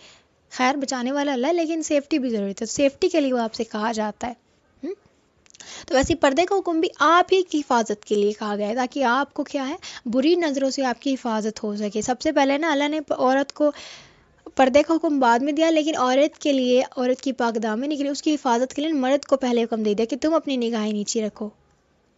خیر بچانے والا اللہ ہے، لیکن سیفٹی بھی ضروری ہے، سیفٹی کے لیے وہ آپ سے کہا جاتا ہے. تو ویسے پردے کا حکم بھی آپ ہی کی حفاظت کے لیے کہا گیا ہے، تاکہ آپ کو کیا ہے بری نظروں سے آپ کی حفاظت ہو سکے. سب سے پہلے نا اللہ نے عورت کو پردے کا حکم بعد میں دیا، لیکن عورت کے لیے، عورت کی پاک دامنی کے لیے، اس کی حفاظت کے لیے مرد کو پہلے حکم دے دیا کہ تم اپنی نگاہیں نیچے رکھو.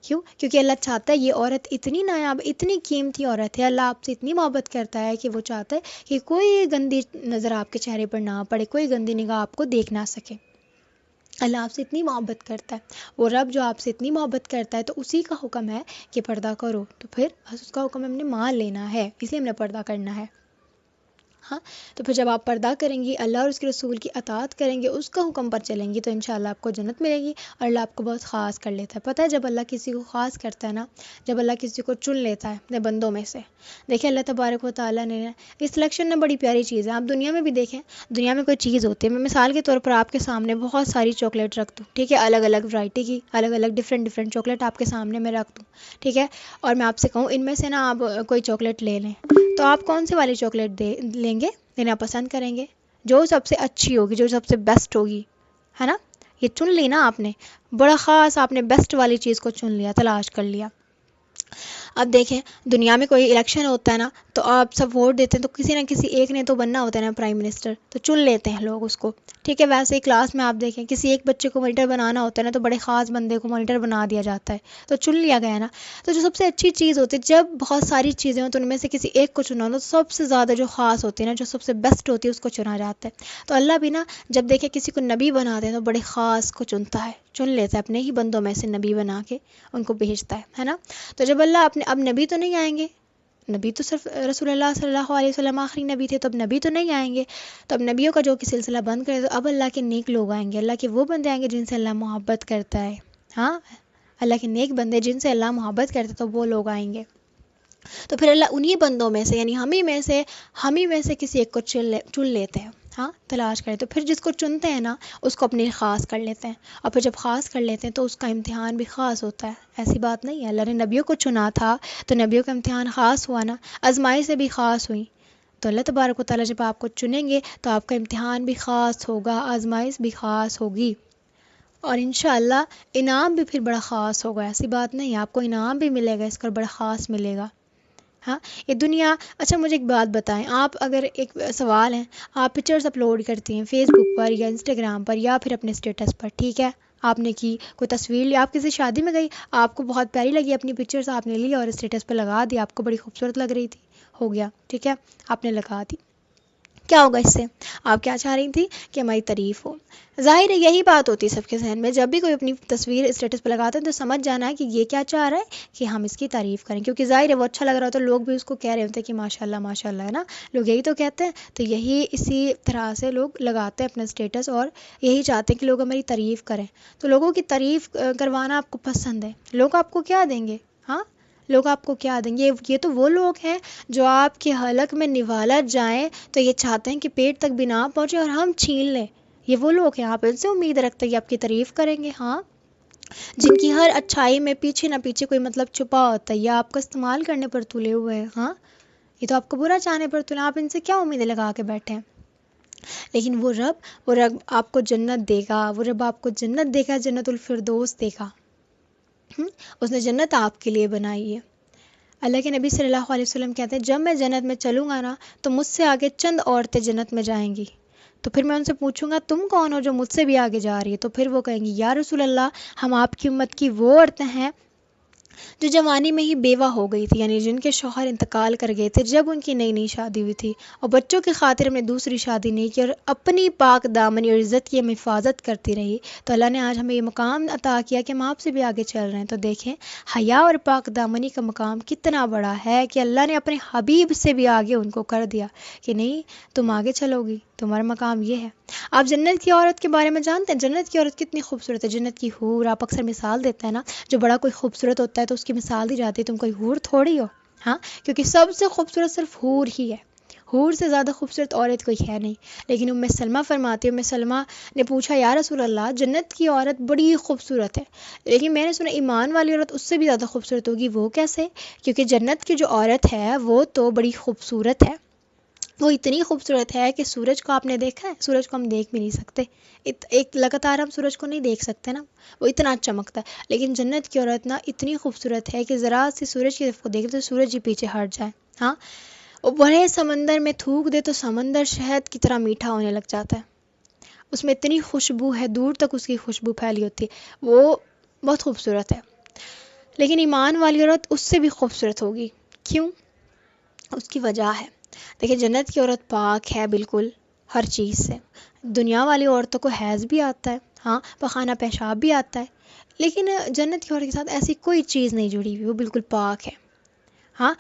کیوں؟ کیونکہ اللہ چاہتا ہے یہ عورت اتنی نایاب، اتنی قیمتی عورت ہے، اللہ آپ سے اتنی محبت کرتا ہے کہ وہ چاہتا ہے کہ کوئی گندی نظر آپ کے چہرے پر نہ پڑے، کوئی گندی نگاہ آپ کو دیکھ نہ سکے. اللہ آپ سے اتنی محبت کرتا ہے، وہ رب جو آپ سے اتنی محبت کرتا ہے تو اسی کا حکم ہے کہ پردہ کرو. تو پھر بس اس کا حکم ہم نے مان لینا ہے، اس لیے ہم نے پردہ کرنا ہے. ہاں، تو پھر جب آپ پردہ کریں گی، اللہ اور اس کے رسول کی اطاعت کریں گے، اس کا حکم پر چلیں گی، تو انشاءاللہ آپ کو جنت ملے گی. اور اللہ آپ کو بہت خاص کر لیتا ہے. پتہ ہے جب اللہ کسی کو خاص کرتا ہے نا، جب اللہ کسی کو چن لیتا ہے اپنے بندوں میں سے، دیکھیں اللہ تبارک و تعالیٰ نے اس سلیکشن میں بڑی پیاری چیز ہے. آپ دنیا میں بھی دیکھیں، دنیا میں کوئی چیز ہوتی ہے، میں مثال کے طور پر آپ کے سامنے بہت ساری چاکلیٹ رکھ دوں، ٹھیک ہے، الگ الگ ورائٹی کی، الگ الگ ڈفرینٹ چاکلیٹ آپ کے سامنے میں رکھ دوں، ٹھیک ہے، اور میں آپ سے کہوں ان میں سے نا آپ کوئی چاکلیٹ لے لیں، تو آپ کون سے والی چاکلیٹ لیں گے، لینا پسند کریں گے؟ جو سب سے اچھی ہوگی، جو سب سے بیسٹ ہوگی، ہے نا. یہ چن لی نا آپ نے، بڑا خاص آپ نے بیسٹ والی چیز کو چن لیا، تلاش کر لیا. اب دیکھیں دنیا میں کوئی الیکشن ہوتا ہے نا، تو آپ سب ووٹ دیتے ہیں تو کسی نہ کسی ایک نے تو بننا ہوتا ہے نا پرائم منسٹر، تو چن لیتے ہیں لوگ اس کو، ٹھیک ہے. ویسے ہی کلاس میں آپ دیکھیں کسی ایک بچے کو مانیٹر بنانا ہوتا ہے نا، تو بڑے خاص بندے کو مانیٹر بنا دیا جاتا ہے، تو چن لیا گیا نا. تو جو سب سے اچھی چیز ہوتی ہے، جب بہت ساری چیزیں ہوں تو ان میں سے کسی ایک کو چنا ہو، تو سب سے زیادہ جو خاص ہوتی ہے نا، جو سب سے بیسٹ ہوتی ہے اس کو چنا جاتا ہے. تو اللہ بھی نا جب دیکھے کسی کو نبی بناتے ہیں تو بڑے خاص کو چنتا ہے، چن لیتا ہے اپنے ہی بندوں میں سے نبی بنا کے ان کو بھیجتا ہے نا. تو جب اللہ اب نبی تو نہیں آئیں گے، نبی تو صرف رسول اللہ صلی اللہ علیہ وسلم آخری نبی تھے، تو اب نبی تو نہیں آئیں گے، تو اب نبیوں کا جو کہ سلسلہ بند کرے، تو اب اللہ کے نیک لوگ آئیں گے، اللہ کے وہ بندے آئیں گے جن سے اللہ محبت کرتا ہے. ہاں، اللہ کے نیک بندے جن سے اللہ محبت کرتا ہے، تو وہ لوگ آئیں گے. تو پھر اللہ انہی بندوں میں سے، یعنی ہم ہی میں سے کسی ایک کو چن لیتے ہیں، ہاں، تلاش کریں. تو پھر جس کو چنتے ہیں نا اس کو اپنے خاص کر لیتے ہیں، اور پھر جب خاص کر لیتے ہیں تو اس کا امتحان بھی خاص ہوتا ہے. ایسی بات نہیں ہے، اللہ نے نبیوں کو چنا تھا تو نبیوں کا امتحان خاص ہوا نا، آزمائی سے بھی خاص ہوئی. تو اللہ تبارک و تعالیٰ جب آپ کو چنیں گے تو آپ کا امتحان بھی خاص ہوگا، آزمائش بھی خاص ہوگی، اور انشاءاللہ انعام بھی پھر بڑا خاص ہوگا. ایسی بات نہیں ہے، آپ کو انعام بھی ملے گا، اس کا بڑا خاص ملے گا. ہاں، یہ دنیا. اچھا مجھے ایک بات بتائیں، آپ اگر ایک سوال ہے، آپ پکچرز اپلوڈ کرتی ہیں فیس بک پر یا انسٹاگرام پر یا پھر اپنے اسٹیٹس پر، ٹھیک ہے، آپ نے کی کوئی تصویر لی، آپ کسی شادی میں گئی، آپ کو بہت پیاری لگی اپنی پکچرز، آپ نے لی اور اسٹیٹس پہ لگا دی، آپ کو بڑی خوبصورت لگ رہی تھی، ہو گیا، ٹھیک ہے، آپ نے لگا دی. کیا ہوگا اس سے؟ آپ کیا چاہ رہی تھی کہ ہماری تعریف ہو. ظاہر ہے یہی بات ہوتی ہے سب کے ذہن میں، جب بھی کوئی اپنی تصویر اسٹیٹس پہ لگاتے ہیں تو سمجھ جانا ہے کہ یہ کیا چاہ رہا ہے کہ ہم اس کی تعریف کریں، کیونکہ ظاہر ہے وہ اچھا لگ رہا ہوتا ہے، لوگ بھی اس کو کہہ رہے ہوتے ہیں کہ ماشاء اللہ ہے نا، لوگ یہی تو کہتے ہیں. تو یہی اسی طرح سے لوگ لگاتے ہیں اپنا اسٹیٹس اور یہی چاہتے ہیں کہ لوگ ہماری تعریف کریں. تو لوگوں کی تعریف کروانا آپ کو پسند ہے، لوگ آپ کو کیا دیں گے؟ ہاں لوگ آپ کو کیا دیں گے؟ یہ تو وہ لوگ ہیں جو آپ کے حلق میں نوالا جائیں تو یہ چاہتے ہیں کہ پیٹ تک بھی نہ پہنچے اور ہم چھین لیں. یہ وہ لوگ ہیں، آپ ان سے امید رکھتے ہیں کہ آپ کی تعریف کریں گے. ہاں جن کی ہر اچھائی میں پیچھے نہ پیچھے کوئی مطلب چھپا ہوتا ہے، یا آپ کا استعمال کرنے پر تلے ہوئے ہیں. ہاں یہ تو آپ کو برا چاہنے پر تلے، آپ ان سے کیا امیدیں لگا کے بیٹھے ہیں؟ لیکن وہ رب آپ کو جنت دے گا، وہ رب آپ کو جنت دے گا، جنت الفردوس دے گا. اس نے جنت آپ کے لیے بنائی ہے. اللہ کے نبی صلی اللہ علیہ وسلم کہتے ہیں جب میں جنت میں چلوں گا نا تو مجھ سے آگے چند عورتیں جنت میں جائیں گی، تو پھر میں ان سے پوچھوں گا تم کون ہو جو مجھ سے بھی آگے جا رہی ہے؟ تو پھر وہ کہیں گی یا رسول اللہ ہم آپ کی امت کی وہ عورتیں ہیں جو جوانی میں ہی بیوہ ہو گئی تھی، یعنی جن کے شوہر انتقال کر گئے تھے جب ان کی نئی نئی شادی ہوئی تھی، اور بچوں کی خاطر ہم نے دوسری شادی نہیں کی اور اپنی پاک دامنی اور عزت کی ہم حفاظت کرتی رہی. تو اللہ نے آج ہمیں یہ مقام عطا کیا کہ ہم آپ سے بھی آگے چل رہے ہیں. تو دیکھیں حیا اور پاک دامنی کا مقام کتنا بڑا ہے کہ اللہ نے اپنے حبیب سے بھی آگے ان کو کر دیا کہ نہیں تم آگے چلو گی، تمہارا مقام یہ ہے. آپ جنت کی عورت کے بارے میں جانتے ہیں؟ جنت کی عورت کتنی خوبصورت ہے. جنت کی حور آپ اکثر مثال دیتے ہیں نا، جو بڑا کوئی خوبصورت ہوتا ہے تو اس کی مثال دی جاتی ہے تم کوئی حور تھوڑی ہو. ہاں کیونکہ سب سے خوبصورت صرف حور ہی ہے، حور سے زیادہ خوبصورت عورت کوئی ہے نہیں. لیکن ام سلمہ فرماتی ہے، ام سلمہ نے پوچھا یا رسول اللہ جنت کی عورت بڑی خوبصورت ہے، لیکن میں نے سنا ایمان والی عورت اس سے بھی زیادہ خوبصورت ہوگی. وہ کیسے؟ کیونکہ جنت کی جو عورت ہے وہ تو بڑی خوبصورت ہے، وہ اتنی خوبصورت ہے کہ سورج کو آپ نے دیکھا ہے؟ سورج کو ہم دیکھ بھی نہیں سکتے، ایک لگاتار ہم سورج کو نہیں دیکھ سکتے نا، وہ اتنا چمکتا ہے. لیکن جنت کی عورت نا اتنی خوبصورت ہے کہ ذرا سی سورج کی طرف کو دیکھ تو سورج ہی پیچھے ہٹ جائے. ہاں وہ بڑے سمندر میں تھوک دے تو سمندر شہد کی طرح میٹھا ہونے لگ جاتا ہے. اس میں اتنی خوشبو ہے، دور تک اس کی خوشبو پھیلی ہوتی ہے، وہ بہت خوبصورت ہے. لیکن ایمان والی عورت اس سے بھی خوبصورت ہوگی. کیوں؟ اس کی وجہ ہے. دیکھیں جنت کی عورت پاک ہے بالکل ہر چیز سے. دنیا والی عورتوں کو حیض بھی آتا ہے، ہاں پخانہ پیشاب بھی آتا ہے، لیکن جنت کی عورت کے ساتھ ایسی کوئی چیز نہیں جڑی ہوئی، وہ بالکل پاک ہے. ہاں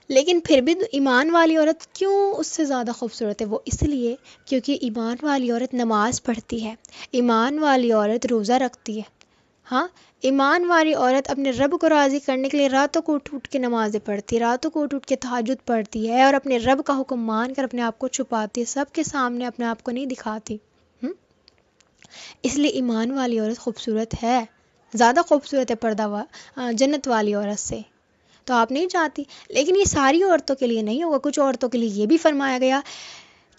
لیکن پھر بھی ایمان والی عورت کیوں اس سے زیادہ خوبصورت ہے؟ وہ اس لیے کیونکہ ایمان والی عورت نماز پڑھتی ہے، ایمان والی عورت روزہ رکھتی ہے. ہاں ایمان والی عورت اپنے رب کو راضی کرنے کے لیے راتوں کو اٹھ کے نمازیں پڑھتی ہے، راتوں کو اٹھ کے تہجد پڑھتی ہے، اور اپنے رب کا حکم مان کر اپنے آپ کو چھپاتی ہے، سب کے سامنے اپنے آپ کو نہیں دکھاتی. اس لیے ایمان والی عورت خوبصورت ہے، زیادہ خوبصورت ہے جنت والی عورت سے. تو آپ نہیں چاہتی، لیکن یہ ساری عورتوں کے لیے نہیں ہوگا. کچھ عورتوں کے لیے یہ بھی فرمایا گیا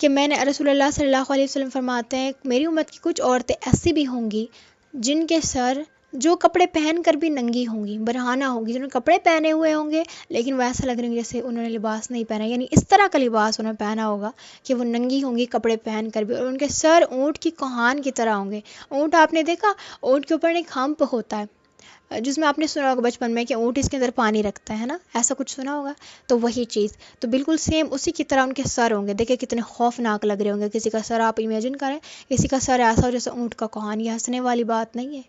کہ میں نے رسول اللہ صلی اللہ علیہ وسلم فرماتے ہیں میری امت کی کچھ عورتیں ایسی بھی ہوں گی جن کے سر جو کپڑے پہن کر بھی ننگی ہوں گی، برہنہ ہوں گی، جنہوں نے کپڑے پہنے ہوئے ہوں گے لیکن وہ ایسا لگ رہے ہیں جیسے انہوں نے لباس نہیں پہنا، یعنی اس طرح کا لباس انہوں نے پہنا ہوگا کہ وہ ننگی ہوں گی کپڑے پہن کر بھی، اور ان کے سر اونٹ کی کوہان کی طرح ہوں گے. اونٹ آپ نے دیکھا، اونٹ کے اوپر ایک ہمپ ہوتا ہے جس میں آپ نے سنا ہوگا بچپن میں کہ اونٹ اس کے اندر پانی رکھتا ہے نا، ایسا کچھ سنا ہوگا. تو وہی چیز تو بالکل سیم اسی کی طرح ان کے سر ہوں گے. دیکھیں کتنے خوفناک لگ رہے ہوں گے. کسی کا سر آپ امیجن کریں، کسی کا سر ایسا ہو جیسے اونٹ کا کوہان. یہ ہنسنے والی بات نہیں ہے،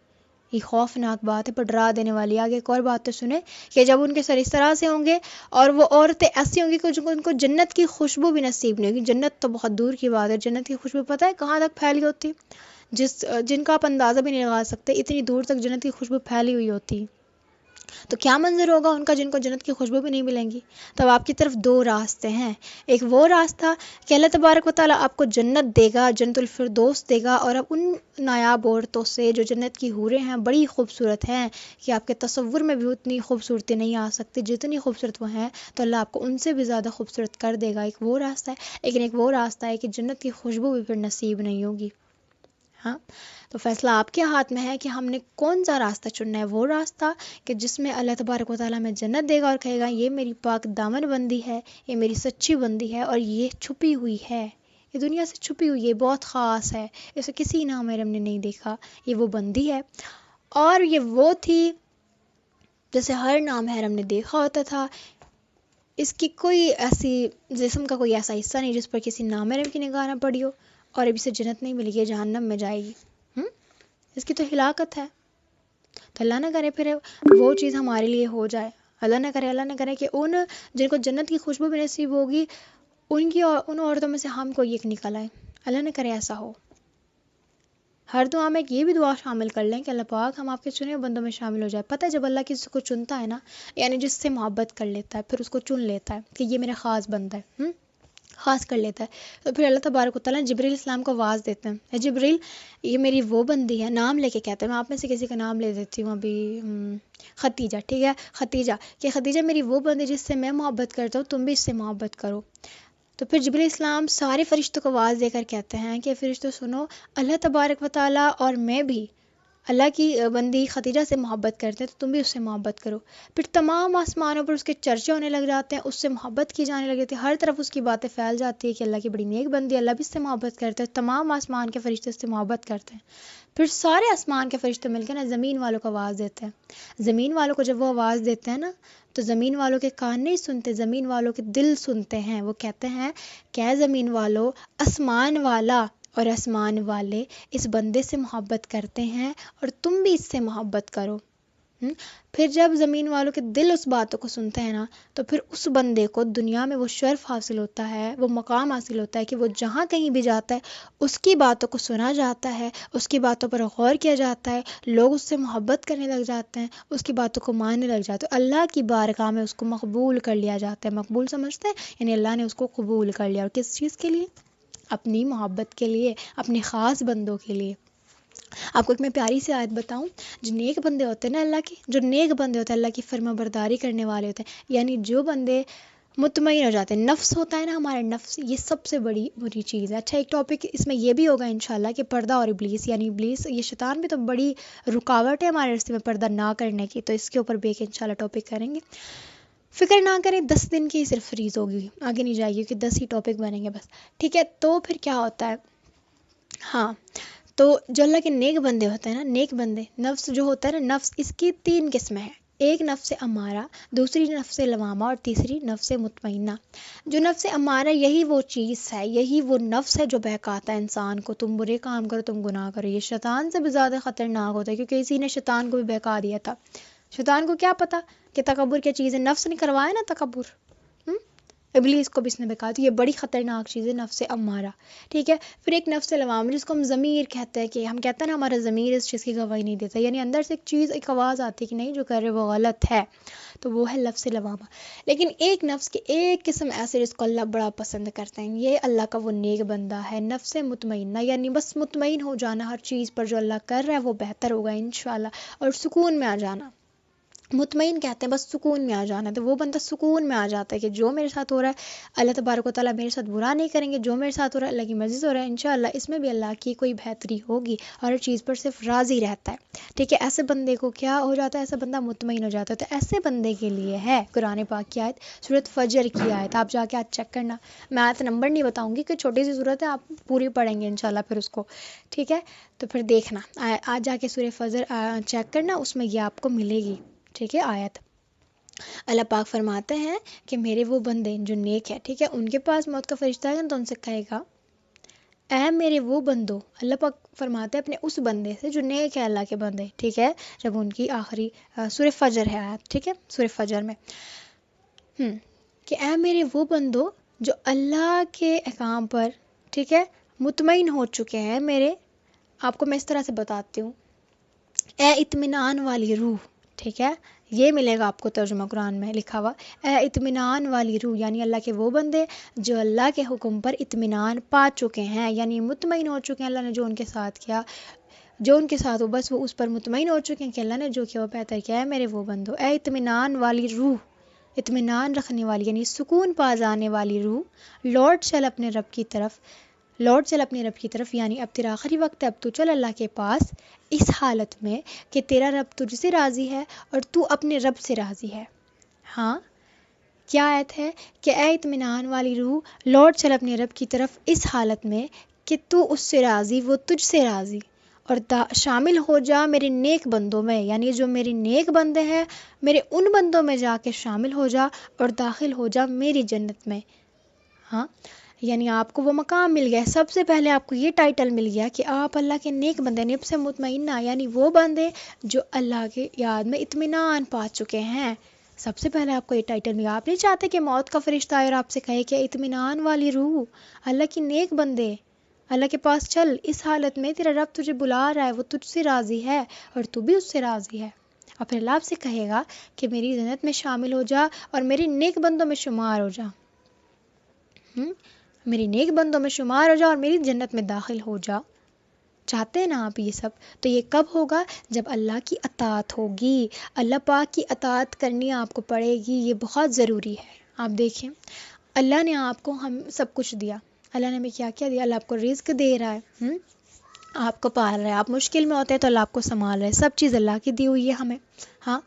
یہ خوفناک بات ہے، پر ڈرا دینے والی. آگے ایک اور بات تو سنیں کہ جب ان کے سر اس طرح سے ہوں گے اور وہ عورتیں ایسی ہوں گی کہ ان کو جنت کی خوشبو بھی نصیب نہیں ہوگی. جنت تو بہت دور کی بات ہے، جنت کی خوشبو پتہ ہے کہاں تک پھیلی ہوتی، جن کا آپ اندازہ بھی نہیں لگا سکتے، اتنی دور تک جنت کی خوشبو پھیلی ہوئی ہوتی. تو کیا منظر ہوگا ان کا جن کو جنت کی خوشبو بھی نہیں ملیں گی. تو آپ کی طرف دو راستے ہیں. ایک وہ راستہ کہ اللہ تبارک و تعالیٰ آپ کو جنت دے گا، جنت الفردوس دے گا، اور اب ان نایاب عورتوں سے جو جنت کی حوریں ہیں بڑی خوبصورت ہیں کہ آپ کے تصور میں بھی اتنی خوبصورتی نہیں آ سکتی جتنی خوبصورت وہ ہیں، تو اللہ آپ کو ان سے بھی زیادہ خوبصورت کر دے گا. ایک وہ راستہ ہے. لیکن ایک وہ راستہ ہے کہ جنت کی خوشبو بھی پھر نصیب نہیں ہوگی. ہاں تو فیصلہ آپ کے ہاتھ میں ہے کہ ہم نے کون سا راستہ چننا ہے. وہ راستہ کہ جس میں اللہ تبارک و تعالیٰ میں جنت دے گا اور کہے گا یہ میری پاک دامن بندی ہے، یہ میری سچی بندی ہے، اور یہ چھپی ہوئی ہے، یہ دنیا سے چھپی ہوئی ہے، بہت خاص ہے، اسے کسی نام میں ہم نے نہیں دیکھا، یہ وہ بندی ہے. اور یہ وہ تھی جیسے ہر نام حرم نے دیکھا ہوتا تھا. اس کی کوئی ایسی جسم کا کوئی ایسا حصہ نہیں جس پر کسی نام حرم کی نگاہ نہ پڑی ہو، اور اب اسے جنت نہیں ملے گی، جہنم میں جائے گی. اس کی تو ہلاکت ہے. تو اللہ نہ کرے پھر وہ چیز ہمارے لیے ہو جائے. اللہ نہ کرے کہ ان جن کو جنت کی خوشبو بھی نصیب ہوگی ان عورتوں میں سے ہم کو ایک نکل آئے. اللہ نہ کرے ایسا ہو. ہر دعا میں یہ بھی دعا شامل کر لیں کہ اللہ پاک ہم آپ کے چنے ہوئے بندوں میں شامل ہو جائے. پتہ ہے جب اللہ کسی کو چنتا ہے نا، یعنی جس سے محبت کر لیتا ہے، پھر اس کو چن لیتا ہے کہ یہ میرا خاص بندہ ہے، خاص کر لیتا ہے، تو پھر اللہ تبارک و تعالیٰ جبریل السلام کو آواز دیتے ہیں، اے جبریل یہ میری وہ بندی ہے، نام لے کے کہتے ہیں. میں آپ میں سے کسی کا نام لے دیتی ہوں ابھی، ختیجہ، ٹھیک ہے، ختیجہ، کہ ختیجہ میری وہ بندی جس سے میں محبت کرتا ہوں، تم بھی اس سے محبت کرو. تو پھر جبریل السلام سارے فرشتوں کو آواز دے کر کہتے ہیں کہ فرشتوں سنو، اللہ تبارک و تعالیٰ اور میں بھی اللہ کی بندی ختیجہ سے محبت کرتے ہیں، تو تم بھی اس سے محبت کرو. پھر تمام آسمانوں پر اس کے چرچے ہونے لگ جاتے ہیں، اس سے محبت کی جانے لگ جاتی ہے، ہر طرف اس کی باتیں پھیل جاتی ہے کہ اللہ کی بڑی نیک بندی ہے، اللہ بھی اس سے محبت کرتے ہیں، تمام آسمان کے فرشتے اس سے محبت کرتے ہیں. پھر سارے آسمان کے فرشتے مل کے نا زمین والوں کو آواز دیتے ہیں. زمین والوں کو جب وہ آواز دیتے ہیں نا، تو زمین والوں کے کان نہیں سنتے، زمین والوں کے دل سنتے ہیں. وہ کہتے ہیں کہ اے زمین والو، آسمان والا اور آسمان والے اس بندے سے محبت کرتے ہیں اور تم بھی اس سے محبت کرو. پھر جب زمین والوں کے دل اس باتوں کو سنتے ہیں نا، تو پھر اس بندے کو دنیا میں وہ شرف حاصل ہوتا ہے، وہ مقام حاصل ہوتا ہے کہ وہ جہاں کہیں بھی جاتا ہے اس کی باتوں کو سنا جاتا ہے، اس کی باتوں پر غور کیا جاتا ہے، لوگ اس سے محبت کرنے لگ جاتے ہیں، اس کی باتوں کو ماننے لگ جاتے ہیں. اللہ کی بارگاہ میں اس کو مقبول کر لیا جاتا ہے. مقبول سمجھتے ہیں؟ یعنی اللہ نے اس کو قبول کر لیا. اور کس چیز کے لیے؟ اپنی محبت کے لیے، اپنے خاص بندوں کے لیے. آپ کو ایک میں پیاری سی آیت بتاؤں. جو نیک بندے ہوتے ہیں نا اللہ کے، جو نیک بندے ہوتے ہیں اللہ کی فرما برداری کرنے والے ہوتے ہیں، یعنی جو بندے مطمئن ہو جاتے ہیں. نفس ہوتا ہے نا ہمارا نفس، یہ سب سے بڑی بری چیز ہے. اچھا ایک ٹاپک اس میں یہ بھی ہوگا انشاءاللہ کہ پردہ اور ابلیس، یعنی ابلیس یہ شیطان بھی تو بڑی رکاوٹ ہے ہمارے راستے میں پردہ نہ کرنے کی، تو اس کے اوپر بھی ایک انشاءاللہ ٹاپک کریں گے. فکر نہ کریں، 10 دن کی صرف فریز ہوگی، آگے نہیں جائے گی کہ 10 ہی ٹاپک بنیں گے بس، ٹھیک ہے. تو پھر کیا ہوتا ہے، ہاں تو جو اللہ کے نیک بندے ہوتے ہیں نا، نیک بندے، نفس جو ہوتا ہے نا، نفس اس کی 3 قسمیں ہیں. ایک نفس امارہ، دوسری نفس لوامہ اور تیسری نفس مطمئنہ. جو نفس امارہ یہی وہ چیز ہے، یہی وہ نفس ہے جو بہکاتا ہے انسان کو، تم برے کام کرو، تم گناہ کرو. یہ شیطان سے بھی زیادہ خطرناک ہوتا ہے، کیونکہ اسی نے شیطان کو بھی بہکا دیا تھا. شیطان کو کیا پتا کہ تکبر کیا چیز ہے، نفس نے کروایا نا تکبر، ابلیس کو بھی اس نے بہکا دیا. یہ بڑی خطرناک چیز ہے نفس امارہ، ٹھیک ہے. پھر ایک نفس لوامہ جس کو ہم ضمیر کہتے ہیں، کہ ہم کہتے ہیں نا ہمارا ضمیر اس چیز کی گواہی نہیں دیتا، یعنی اندر سے ایک چیز، ایک آواز آتی ہے کہ نہیں جو کر رہے وہ غلط ہے، تو وہ ہے نفس لوامہ. لیکن ایک نفس کی ایک قسم ایسے جس کو اللہ بڑا پسند کرتے ہیں، یہ اللہ کا وہ نیک بندہ ہے، نفس مطمئنہ، یعنی بس مطمئن ہو جانا ہر چیز پر جو اللہ کر رہا ہے وہ بہتر ہوگا انشاءاللہ، اور سکون میں آ جانا. مطمئن کہتے ہیں بس سکون میں آ جانا. تو وہ بندہ سکون میں آ جاتا ہے کہ جو میرے ساتھ ہو رہا ہے اللہ تبارک و تعالیٰ میرے ساتھ برا نہیں کریں گے، جو میرے ساتھ ہو رہا ہے اللہ کی مرضی سے ہو رہا ہے، انشاءاللہ اس میں بھی اللہ کی کوئی بہتری ہوگی، اور ہر چیز پر صرف راضی رہتا ہے، ٹھیک ہے. ایسے بندے کو کیا ہو جاتا ہے، ایسا بندہ مطمئن ہو جاتا ہے. تو ایسے بندے کے لیے ہے قرآن پاک کی آیت، سورۃ فجر کی آیت. آپ جا کے آج چیک کرنا، میں آیت نمبر نہیں بتاؤں گی کہ چھوٹی سی سورت ہے، آپ پوری پڑھیں گے انشاءاللہ پھر اس کو، ٹھیک ہے. تو پھر دیکھنا آج جا کے سورۃ فجر چیک کرنا، اس میں یہ آپ کو ملے گی، ٹھیک ہے. آیت اللہ پاک فرماتے ہیں کہ میرے وہ بندے جو نیک ہے، ٹھیک ہے، ان کے پاس موت کا فرشتہ ہے تو ان سے کہے گا اے میرے وہ بندو. اللہ پاک فرماتے ہیں اپنے اس بندے سے جو نیک ہے، اللہ کے بندے، ٹھیک ہے، جب ان کی آخری سورۃ فجر ہے آیت، ٹھیک ہے، سورۃ فجر میں کہ اے میرے وہ بندو جو اللہ کے احکام پر، ٹھیک ہے، مطمئن ہو چکے ہیں میرے. آپ کو میں اس طرح سے بتاتی ہوں، اے اطمینان والی روح، ٹھیک ہے، یہ ملے گا آپ کو ترجمہ قرآن میں لکھا ہوا، اے اطمینان والی روح، یعنی اللہ کے وہ بندے جو اللہ کے حکم پر اطمینان پا چکے ہیں، یعنی مطمئن ہو چکے ہیں اللہ نے جو ان کے ساتھ کیا، جو ان کے ساتھ ہو بس وہ اس پر مطمئن ہو چکے ہیں کہ اللہ نے جو کیا وہ بہتر کیا ہے. میرے وہ بندو، اے اطمینان والی روح، اطمینان رکھنے والی یعنی سکون پا جانے والی روح، لوٹ چل اپنے رب کی طرف، لوٹ چل اپنے رب کی طرف، یعنی اب تیرا آخری وقت ہے، اب تو چل اللہ کے پاس، اس حالت میں کہ تیرا رب تجھ سے راضی ہے اور تو اپنے رب سے راضی ہے. ہاں کیا آیت ہے کہ اے اطمینان والی روح، لوٹ چل اپنے رب کی طرف اس حالت میں کہ تو اس سے راضی، وہ تجھ سے راضی، اور شامل ہو جا میرے نیک بندوں میں، یعنی جو میرے نیک بندے ہیں میرے ان بندوں میں جا کے شامل ہو جا اور داخل ہو جا میری جنت میں. ہاں یعنی آپ کو وہ مقام مل گیا. سب سے پہلے آپ کو یہ ٹائٹل مل گیا کہ آپ اللہ کے نیک بندے، نب سے مطمئنہ، یعنی وہ بندے جو اللہ کے یاد میں اطمینان پا چکے ہیں. سب سے پہلے آپ کو یہ ٹائٹل ملا. آپ نہیں چاہتے کہ موت کا فرشتہ آئے اور آپ سے کہے کہ اطمینان والی روح، اللہ کی نیک بندے، اللہ کے پاس چل، اس حالت میں تیرا رب تجھے بلا رہا ہے، وہ تجھ سے راضی ہے اور تو بھی اس سے راضی ہے۔ اور پھر اللہ آپ سے کہے گا کہ میری جنت میں شامل ہو جا اور میری نیک بندوں میں شمار ہو جا، میری نیک بندوں میں شمار ہو جا اور میری جنت میں داخل ہو جا۔ چاہتے ہیں نا آپ یہ سب؟ تو یہ کب ہوگا؟ جب اللہ کی اطاعت ہوگی، اللہ پاک کی اطاعت کرنی آپ کو پڑے گی، یہ بہت ضروری ہے۔ آپ دیکھیں اللہ نے آپ کو ہم سب کچھ دیا، اللہ نے ہمیں کیا کیا دیا؟ اللہ آپ کو رزق دے رہا ہے، آپ کو پال رہا ہے، آپ مشکل میں ہوتے ہیں تو اللہ آپ کو سنبھال رہا ہے، سب چیز اللہ کی دی ہوئی ہے ہمیں، ہاں۔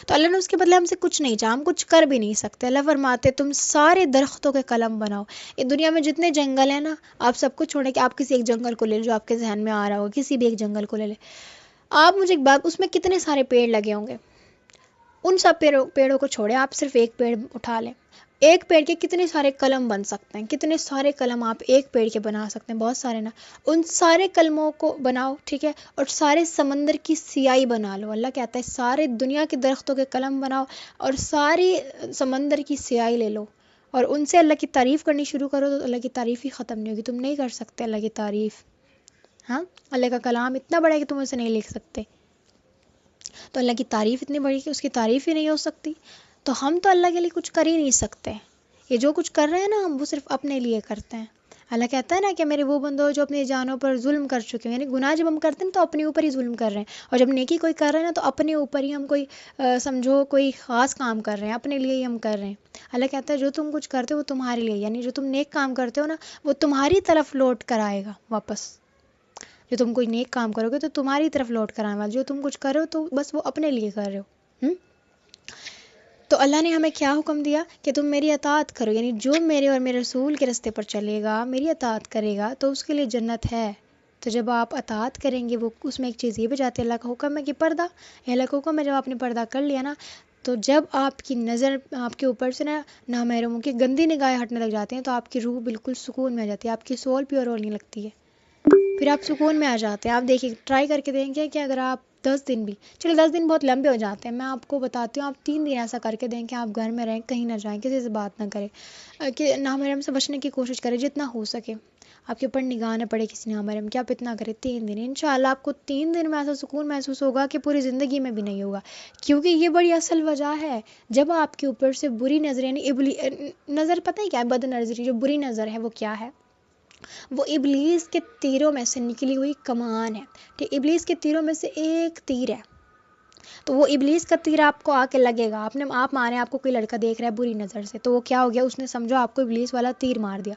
تو اللہ نے اس کے بدلے ہم سے کچھ نہیں چاہا، ہم کچھ کر بھی نہیں سکتے۔ اللہ فرماتے تم سارے درختوں کے قلم بناؤ، اس دنیا میں جتنے جنگل ہیں نا، آپ سب کچھ چھوڑیں کہ آپ کسی ایک جنگل کو لے لیں جو آپ کے ذہن میں آ رہا ہو، کسی بھی ایک جنگل کو لے لیں۔ آپ مجھے ایک بات، اس میں کتنے سارے پیڑ لگے ہوں گے، ان سب پیڑوں کو چھوڑیں، آپ صرف ایک پیڑ اٹھا لیں، ایک پیڑ کے کتنے سارے قلم بن سکتے ہیں، کتنے سارے قلم آپ ایک پیڑ کے بنا سکتے ہیں، بہت سارے نا۔ ان سارے قلموں کو بناؤ، ٹھیک ہے، اور سارے سمندر کی سیاہی بنا لو۔ اللہ کہتا ہے سارے دنیا کے درختوں کے قلم بناؤ اور ساری سمندر کی سیاہی لے لو اور ان سے اللہ کی تعریف کرنی شروع کرو، تو اللہ کی تعریف ہی ختم نہیں ہوگی، تم نہیں کر سکتے اللہ کی تعریف، ہاں۔ اللہ کا کلام اتنا بڑا ہے کہ تم اسے نہیں لکھ سکتے، تو اللہ کی تعریف اتنی بڑی کہ اس کی تعریف ہی نہیں ہو سکتی، تو ہم تو اللہ کے لیے کچھ کر ہی نہیں سکتے۔ یہ جو کچھ کر رہے ہیں نا ہم، وہ صرف اپنے لیے کرتے ہیں۔ اللہ کہتا ہے نا کہ میرے وہ بندو جو اپنی جانوں پر ظلم کر چکے ہیں، یعنی گناہ جب ہم کرتے ہیں تو اپنے اوپر ہی ظلم کر رہے ہیں، اور جب نیکی کوئی کر رہے ہیں نا تو اپنے اوپر ہی ہم کوئی سمجھو کوئی خاص کام کر رہے ہیں، اپنے لیے ہی ہم کر رہے ہیں۔ اللہ کہتا ہے جو تم کچھ کرتے ہو وہ تمہارے لیے، یعنی جو تم نیک کام کرتے ہو نا وہ تمہاری طرف لوٹ کر آئے گا واپس۔ جو تم کوئی نیک کام کرو گے تو تمہاری طرف لوٹ کر آنے والا، جو تم کچھ کر رہے ہو تو بس وہ اپنے لیے کر رہے ہو۔ تو اللہ نے ہمیں کیا حکم دیا کہ تم میری اطاعت کرو، یعنی جو میرے اور میرے رسول کے راستے پر چلے گا، میری اطاعت کرے گا تو اس کے لیے جنت ہے۔ تو جب آپ اطاعت کریں گے، وہ اس میں ایک چیز یہ بھی جاتی ہے، اللہ کا حکم ہے کہ پردہ، اللہ کا حکم ہے جب آپ نے پردہ کر لیا نا، تو جب آپ کی نظر آپ کے اوپر سے نا نامحرموں کی گندی نگاہیں ہٹنے لگ جاتی ہیں تو آپ کی روح بالکل سکون میں آ جاتی ہے، آپ کی سول پیور ہونے لگتی ہے، پھر آپ سکون میں آ جاتے ہیں۔ آپ دیکھیں، ٹرائی کر کے دیکھیں کہ اگر آپ 10 دن بھی، چلے 10 دن بہت لمبے ہو جاتے ہیں، میں آپ کو بتاتی ہوں، آپ 3 دن ایسا کر کے دیں کہ آپ گھر میں رہیں، کہیں نہ جائیں، کسی سے بات نہ کریں، کہ نامحرم سے بچنے کی کوشش کریں جتنا ہو سکے، آپ کے اوپر نگاہ نہ پڑے کسی نامحرم کی، آپ اتنا کریں 3 دن، انشاءاللہ آپ کو 3 دن میں ایسا سکون محسوس ہوگا کہ پوری زندگی میں بھی نہیں ہوگا، کیونکہ یہ بڑی اصل وجہ ہے۔ جب آپ کے اوپر سے بری نظر، یعنی نظر پتہ ہے کیا ہے؟ بد نظری، جو بری نظر ہے وہ کیا ہے؟ وہ ابلیس کے تیروں میں سے نکلی ہوئی کمان ہے، کہ ابلیس کے تیروں میں سے ایک تیر ہے، تو وہ ابلیس کا تیر آپ کو آ کے لگے گا، آپ مارے، آپ کو کوئی لڑکا دیکھ رہا ہے بری نظر سے، تو وہ کیا ہو گیا؟ اس نے سمجھو آپ کو ابلیس والا تیر مار دیا۔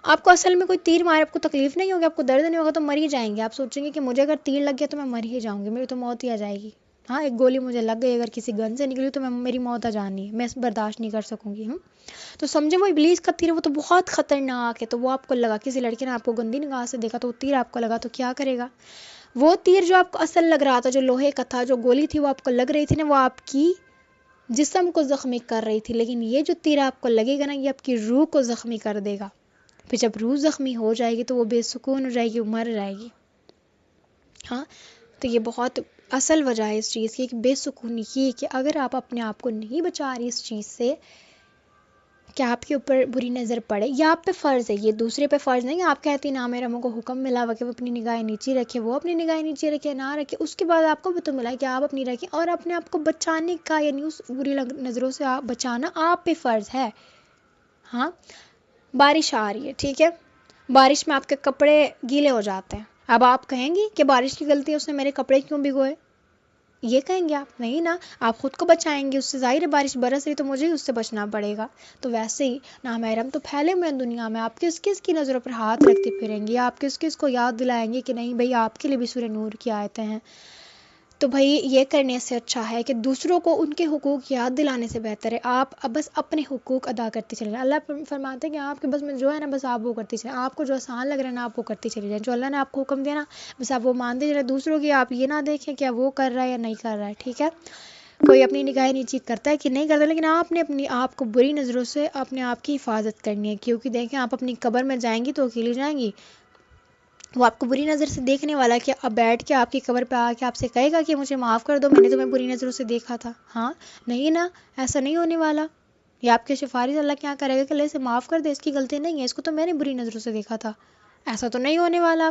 آپ کو اصل میں کوئی تیر مارے، آپ کو تکلیف نہیں ہوگی، آپ کو درد نہیں ہوگا، تو مر ہی جائیں گے، آپ سوچیں گے کہ مجھے اگر تیر لگ گیا تو میں مر ہی جاؤں گی، میری تو موت ہی آ جائے گی، ہاں ایک گولی مجھے لگ گئی اگر کسی گن سے نکلی تو میری موت آ جانی ہے، میں برداشت نہیں کر سکوں گی۔ تو سمجھے وہ ابلیس کا تیر، وہ تو بہت خطرناک ہے، تو وہ آپ کو لگا، کسی لڑکے نے آپ کو گندی نگاہ سے دیکھا تو وہ تیر آپ کو لگا، تو کیا کرے گا؟ وہ تیر جو آپ کو اصل لگ رہا تھا، جو لوہے کا تھا، جو گولی تھی وہ آپ کو لگ رہی تھی نا، وہ آپ کی جسم کو زخمی کر رہی تھی، لیکن یہ جو تیر آپ کو لگے گا نا، یہ آپ کی روح کو زخمی کر دے گا، پھر جب روح زخمی ہو جائے گی تو وہ بے سکون ہو جائے گی، وہ مر جائے گی، ہاں۔ تو یہ بہت اصل وجہ ہے اس چیز کی، کہ بے سکونی کی، کہ اگر آپ اپنے آپ کو نہیں بچا رہی اس چیز سے کہ آپ کے اوپر بری نظر پڑے، یا آپ پہ فرض ہے، یہ دوسرے پہ فرض نہیں، آپ کہتی نامحرموں کو حکم ملا ہوا کہ وہ اپنی نگاہیں نیچے رکھے، وہ اپنی نگاہیں نیچے رکھے نہ رکھے، اس کے بعد آپ کو بھی تو ملا کہ آپ اپنی رکھیں، اور اپنے آپ کو بچانے کا، یعنی اس بری نظروں سے آپ بچانا آپ پہ فرض ہے، ہاں۔ بارش آ رہی ہے، ٹھیک ہے، بارش میں آپ کے کپڑے گیلے ہو جاتے ہیں، اب آپ کہیں گی کہ بارش کی غلطی ہے، اس نے میرے کپڑے کیوں بھگوئے؟ یہ کہیں گے آپ؟ نہیں نا، آپ خود کو بچائیں گے اس سے، ظاہر ہے بارش برس رہی تو مجھے ہی اس سے بچنا پڑے گا۔ تو ویسے ہی نامحرم تو پھیلے ہوئے ہیں دنیا میں، آپ کس کس کی نظروں پر ہاتھ رکھتے پھریں گے، آپ کس کس کو یاد دلائیں گے کہ نہیں بھائی آپ کے لیے بھی سورہ نور کی آیتیں ہیں؟ تو بھائی یہ کرنے سے اچھا ہے کہ دوسروں کو ان کے حقوق یاد دلانے سے بہتر ہے آپ اب بس اپنے حقوق ادا کرتے چلے جائیں۔ اللہ فرماتے ہیں کہ آپ کے بس میں جو ہے نا بس آپ وہ کرتے چلیں، آپ کو جو آسان لگ رہا ہے نا آپ وہ کرتے چلے جائیں، جو اللہ نے آپ کو حکم دیا نا بس آپ وہ مانتے چلیں، دوسروں کی آپ یہ نہ دیکھیں کہ وہ کر رہا ہے یا نہیں کر رہا ہے، ٹھیک ہے۔ کوئی اپنی نگاہیں نیچی کرتا ہے کہ نہیں کرتا، لیکن آپ نے اپنی آپ کو بری نظروں سے اپنے آپ کی حفاظت کرنی ہے، کیونکہ دیکھیں آپ اپنی قبر میں جائیں گی تو اکیلی جائیں گی، وہ آپ کو بری نظر سے دیکھنے والا کہ اب بیٹھ کے آپ کی قبر پہ آ کے آپ سے کہے گا کہ مجھے معاف کر دو، میں نے تمہیں بری نظروں سے دیکھا تھا، ہاں نہیں نا، ایسا نہیں ہونے والا، یہ آپ کے سفارش اللہ کیا کرے گا کہ اللہ اسے معاف کر دے، اس کی غلطی نہیں ہے، اس کو تو میں نے بری نظروں سے دیکھا تھا، ایسا تو نہیں ہونے والا.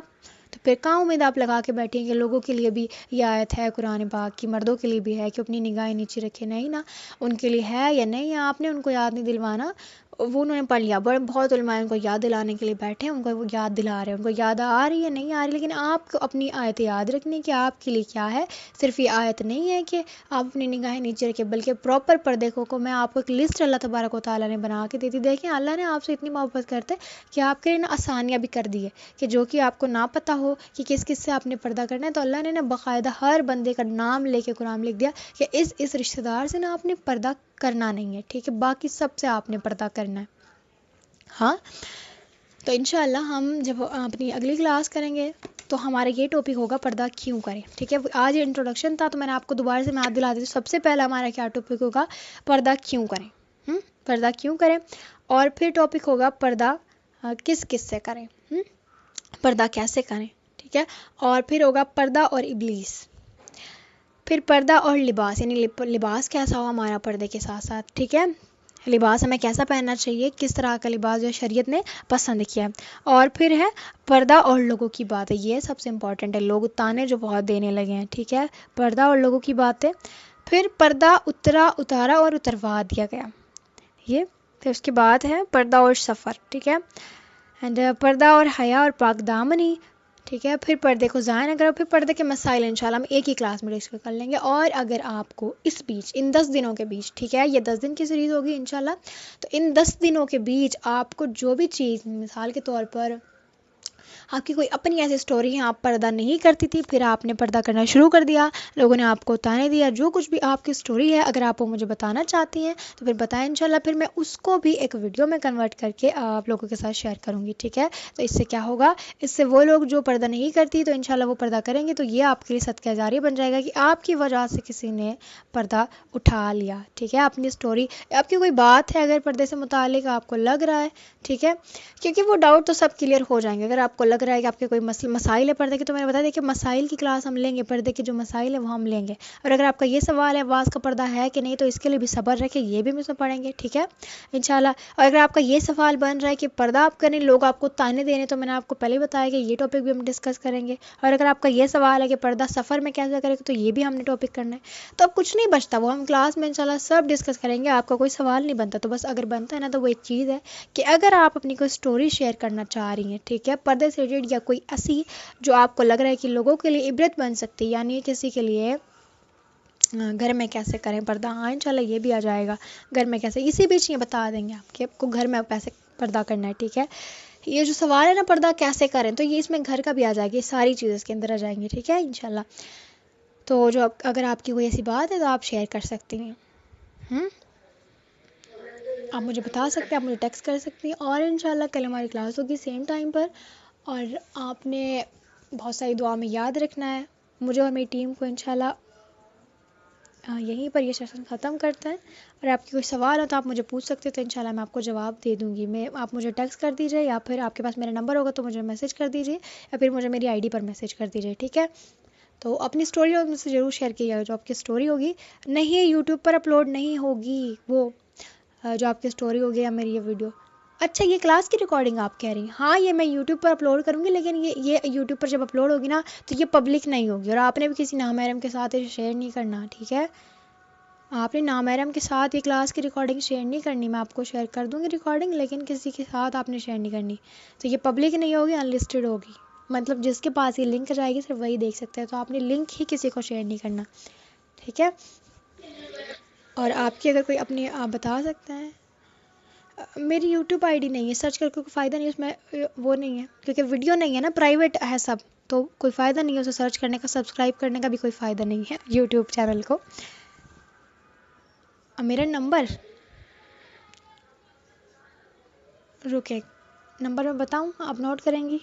تو پھر کہاں امید آپ لگا کے بیٹھیں کہ لوگوں کے لیے بھی یہ آیت ہے قرآن پاک کی، مردوں کے لیے بھی ہے کہ اپنی نگاہیں نیچے رکھے؟ نہیں نا، ان کے لیے ہے یا نہیں ہے آپ نے ان کو یاد نہیں دلوانا. وہ انہوں نے پڑھ لیا، بہت علماء ان کو یاد دلانے کے لیے بیٹھے ہیں، ان کو وہ یاد دلا رہے ہیں، ان کو یاد آ رہی ہے نہیں آ رہی، لیکن آپ کو اپنی آیت یاد رکھنی کہ آپ کے لیے کیا ہے. صرف یہ آیت نہیں ہے کہ آپ اپنی نگاہیں نیچے رکھیں، بلکہ پراپر پردے کو میں آپ کو ایک لسٹ اللہ تبارک و تعالیٰ نے بنا کے دی تھی. دیکھیں اللہ نے آپ سے اتنی محبت کرتے کہ آپ کے لیے نا آسانیاں بھی کر دی ہے کہ جو کہ آپ کو نہ پتہ ہو کہ کس کس سے آپ نے پردہ کرنا ہے، تو اللہ نے نا باقاعدہ ہر بندے کا نام لے کے قرآن لکھ دیا کہ اس رشتہ دار سے نا آپ نے پردہ کرنا نہیں ہے، ٹھیک ہے، باقی سب سے آپ نے پردہ کرنا ہے. ہاں، تو انشاءاللہ ہم جب اپنی اگلی کلاس کریں گے تو ہمارا یہ ٹاپک ہوگا پردہ کیوں کریں. ٹھیک ہے، آج انٹروڈکشن تھا تو میں نے آپ کو دوبارہ سے یاد دلا دی. سب سے پہلا ہمارا کیا ٹاپک ہوگا؟ پردہ کیوں کریں. پردہ کیوں کریں. اور پھر ٹاپک ہوگا پردہ کس کس سے کریں، پردہ کیسے کریں. ٹھیک ہے، اور پھر ہوگا پردہ اور ابلیس. پھر پردہ اور لباس، یعنی لباس کیسا ہو ہمارا پردے کے ساتھ ساتھ. ٹھیک ہے، لباس ہمیں کیسا پہننا چاہیے، کس طرح کا لباس جو شریعت نے پسند کیا. اور پھر ہے پردہ اور لوگوں کی باتیں، یہ سب سے امپورٹنٹ ہے، لوگ تانے جو بہت دینے لگے ہیں. ٹھیک ہے، پردہ اور لوگوں کی باتیں. پھر پردہ اتارا اور اتروا دیا گیا، یہ. پھر اس کے بعد ہے پردہ اور سفر. ٹھیک ہے، اینڈ پردہ اور حیا اور پاک دامنی. ٹھیک ہے، پھر پردے کو ضائع نہ کرو. پھر پردے کے مسائل انشاءاللہ ہم ایک ہی کلاس میں ڈسکس کر لیں گے. اور اگر آپ کو اس بیچ ان 10 دنوں کے بیچ، ٹھیک ہے، یہ 10 دن کی سیریز ہوگی انشاءاللہ، تو ان 10 دنوں کے بیچ آپ کو جو بھی چیز، مثال کے طور پر آپ کی کوئی اپنی ایسی سٹوری ہے، آپ پردہ نہیں کرتی تھی، پھر آپ نے پردہ کرنا شروع کر دیا، لوگوں نے آپ کو تانے دیا، جو کچھ بھی آپ کی سٹوری ہے، اگر آپ وہ مجھے بتانا چاہتی ہیں تو پھر بتائیں انشاءاللہ. پھر میں اس کو بھی ایک ویڈیو میں کنورٹ کر کے آپ لوگوں کے ساتھ شیئر کروں گی. ٹھیک ہے، تو اس سے کیا ہوگا، اس سے وہ لوگ جو پردہ نہیں کرتی تو انشاءاللہ وہ پردہ کریں گے، تو یہ آپ کے لیے صدقہ جاریہ بن جائے گا کہ آپ کی وجہ سے کسی نے پردہ اٹھا لیا. ٹھیک ہے، اپنی سٹوری، آپ کی کوئی بات ہے اگر پردے سے متعلق آپ کو لگ رہا ہے، ٹھیک ہے، کیونکہ وہ ڈاؤٹ تو سب کلیئر ہو جائیں گے. اگر آپ کو لگ رہا ہے کہ آپ کے کوئی مسائل ہے پردے کے، تو میں نے بتا دیا کہ مسائل کی کلاس ہم لیں گے، پردے کے جو مسائل ہیں وہ ہم لیں گے. اور اگر آپ کا یہ سوال ہے آواز کا پردہ ہے کہ نہیں، تو اس کے لیے بھی صبر رکھیں، یہ بھی ہم اس میں پڑھیں گے. ٹھیک ہے انشاءاللہ. اور اگر آپ کا یہ سوال بن رہا ہے کہ پردہ آپ کریں، لوگ آپ کو تانے دینے، تو میں نے آپ کو پہلے بتایا کہ یہ ٹاپک بھی ہم ڈسکس کریں گے. اور اگر آپ کا یہ سوال ہے کہ پردہ سفر میں کیسے کریں، تو یہ بھی ہم نے ٹاپک کرنا ہے. تو اب کچھ نہیں بچتا، وہ ہم کلاس میں انشاءاللہ سب ڈسکس کریں گے. آپ کا کوئی سوال نہیں بنتا، تو بس اگر بنتا ہے نا، تو وہ ایک چیز ہے کہ اگر آپ اپنی کوئی سٹوری شیئر کرنا چاہ رہی ہیں، ٹھیک ہے، پردے سے ریلیٹڈ یا کوئی ایسی جو آپ کو لگ رہا ہے کہ لوگوں کے لیے عبرت بن سکتی ہے، یعنی کسی کے لیے گھر میں کیسے کریں پردہ، ہاں انشاءاللہ یہ بھی آ جائے گا. گھر میں کیسے، اسی بیچ یہ بتا دیں گے آپ کو گھر میں کیسے پردہ کرنا ہے. ٹھیک ہے، یہ جو سوال ہے نا پردہ کیسے کریں، تو یہ اس میں گھر کا بھی آ جائے گا، یہ ساری چیزیں اس کے اندر آ جائیں گی. ٹھیک ہے انشاءاللہ. تو جو اگر آپ کی کوئی ایسی بات ہے تو آپ شیئر کر سکتی ہیں، آپ مجھے بتا سکتے ہیں، آپ مجھے ٹیکسٹ کر سکتی ہیں. اور انشاءاللہ کل ہماری کلاس ہوگی سیم ٹائم پر. اور آپ نے بہت ساری دعا میں یاد رکھنا ہے مجھے اور میری ٹیم کو. انشاءاللہ یہیں پر یہ سیشن ختم کرتے ہیں. اور آپ کی کوئی سوال ہو تو آپ مجھے پوچھ سکتے، تو انشاءاللہ میں آپ کو جواب دے دوں گی. آپ مجھے ٹیکسٹ کر دیجیے، یا پھر آپ کے پاس میرا نمبر ہوگا تو مجھے میسج کر دیجیے، یا پھر مجھے میری ID پر میسج کر دیجیے. ٹھیک ہے، تو اپنی سٹوری مجھ سے ضرور شیئر کیجیے گا. جو آپ کی سٹوری ہوگی نہیں یوٹیوب پر اپلوڈ نہیں ہوگی، وہ جو آپ کی سٹوری ہوگی یا میری یہ ویڈیو. اچھا، یہ کلاس کی ریکارڈنگ آپ کہہ رہی ہیں؟ ہاں، یہ میں یوٹیوب پر اپلوڈ کروں گی، لیکن یہ یوٹیوب پر جب اپلوڈ ہوگی نا تو یہ پبلک نہیں ہوگی. اور آپ نے بھی کسی نامحرم کے ساتھ شیئر نہیں کرنا. ٹھیک ہے، آپ نے نامحرم کے ساتھ یہ کلاس کی ریکارڈنگ شیئر نہیں کرنی. میں آپ کو شیئر کر دوں گی ریکارڈنگ، لیکن کسی کے ساتھ آپ نے شیئر نہیں کرنی. تو یہ پبلک نہیں ہوگی، ان لسٹڈ ہوگی، مطلب جس کے پاس یہ لنک جائے گی صرف وہی دیکھ سکتے ہیں. تو آپ نے لنک ہی کسی کو شیئر نہیں کرنا. ٹھیک ہے، اور آپ کی اگر کوئی اپنی آپ بتا سکتے ہیں. میری یوٹیوب ID نہیں ہے، سرچ کر کے کوئی فائدہ نہیں، اس میں وہ نہیں ہے کیونکہ ویڈیو نہیں ہے نا، پرائیویٹ ہے سب، تو کوئی فائدہ نہیں ہے اسے سرچ کرنے کا، سبسکرائب کرنے کا بھی کوئی فائدہ نہیں ہے یوٹیوب چینل کو. میرا نمبر رکے، نمبر میں بتاؤں، آپ نوٹ کریں گی.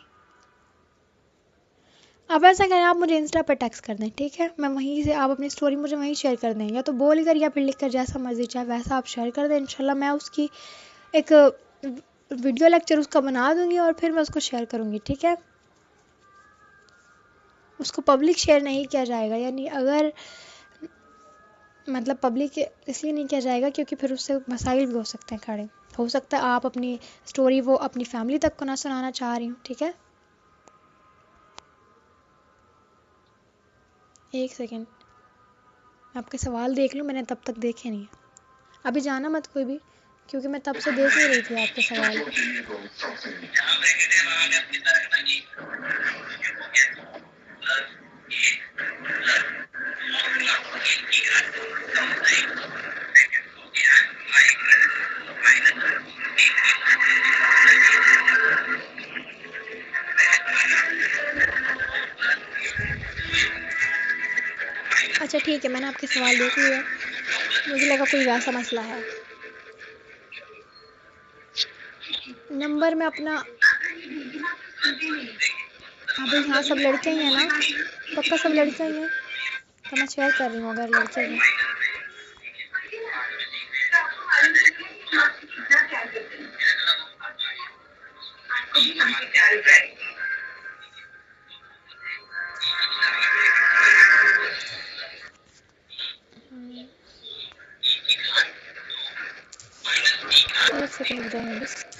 آپ ایسا کریں، آپ مجھے انسٹا پر ٹیکس کر دیں. ٹھیک ہے، میں وہیں سے، آپ اپنی سٹوری مجھے وہیں شیئر کر دیں، یا تو بول کر یا پھر لکھ کر، جیسا مرضی چاہے ویسا آپ شیئر کر دیں. انشاءاللہ میں اس کی ایک ویڈیو لیکچر اس کا بنا دوں گی اور پھر میں اس کو شیئر کروں گی. ٹھیک ہے، اس کو پبلک شیئر نہیں کیا جائے گا، یعنی اگر مطلب پبلک اس لیے نہیں کیا جائے گا کیونکہ پھر اس سے مسائل بھی ہو سکتے ہیں کھڑے. ہو سکتا ہے آپ اپنی سٹوری وہ اپنی فیملی تک کو نہ سنانا چاہ رہی ہوں. ٹھیک ہے، ایک سیکنڈ میں آپ کے سوال دیکھ لوں، میں نے تب تک دیکھے نہیں. ابھی جانا مت کوئی بھی، کیونکہ میں تب سے دیکھ ہی رہی تھی آپ کے سوال. اچھا ٹھیک ہے، میں نے آپ کے سوال دیکھ لیا. مجھے لگا کوئی ویسا مسئلہ ہے. نمبر میں اپنا، ابھی یہاں سب لڑکے ہی ہیں نا؟ پکا سب لڑکے ہی ہیں؟ تو میں شیئر کر رہی ہوں اگر لڑکے ہیں. ایک سیکنڈ رک جائیں گے بس.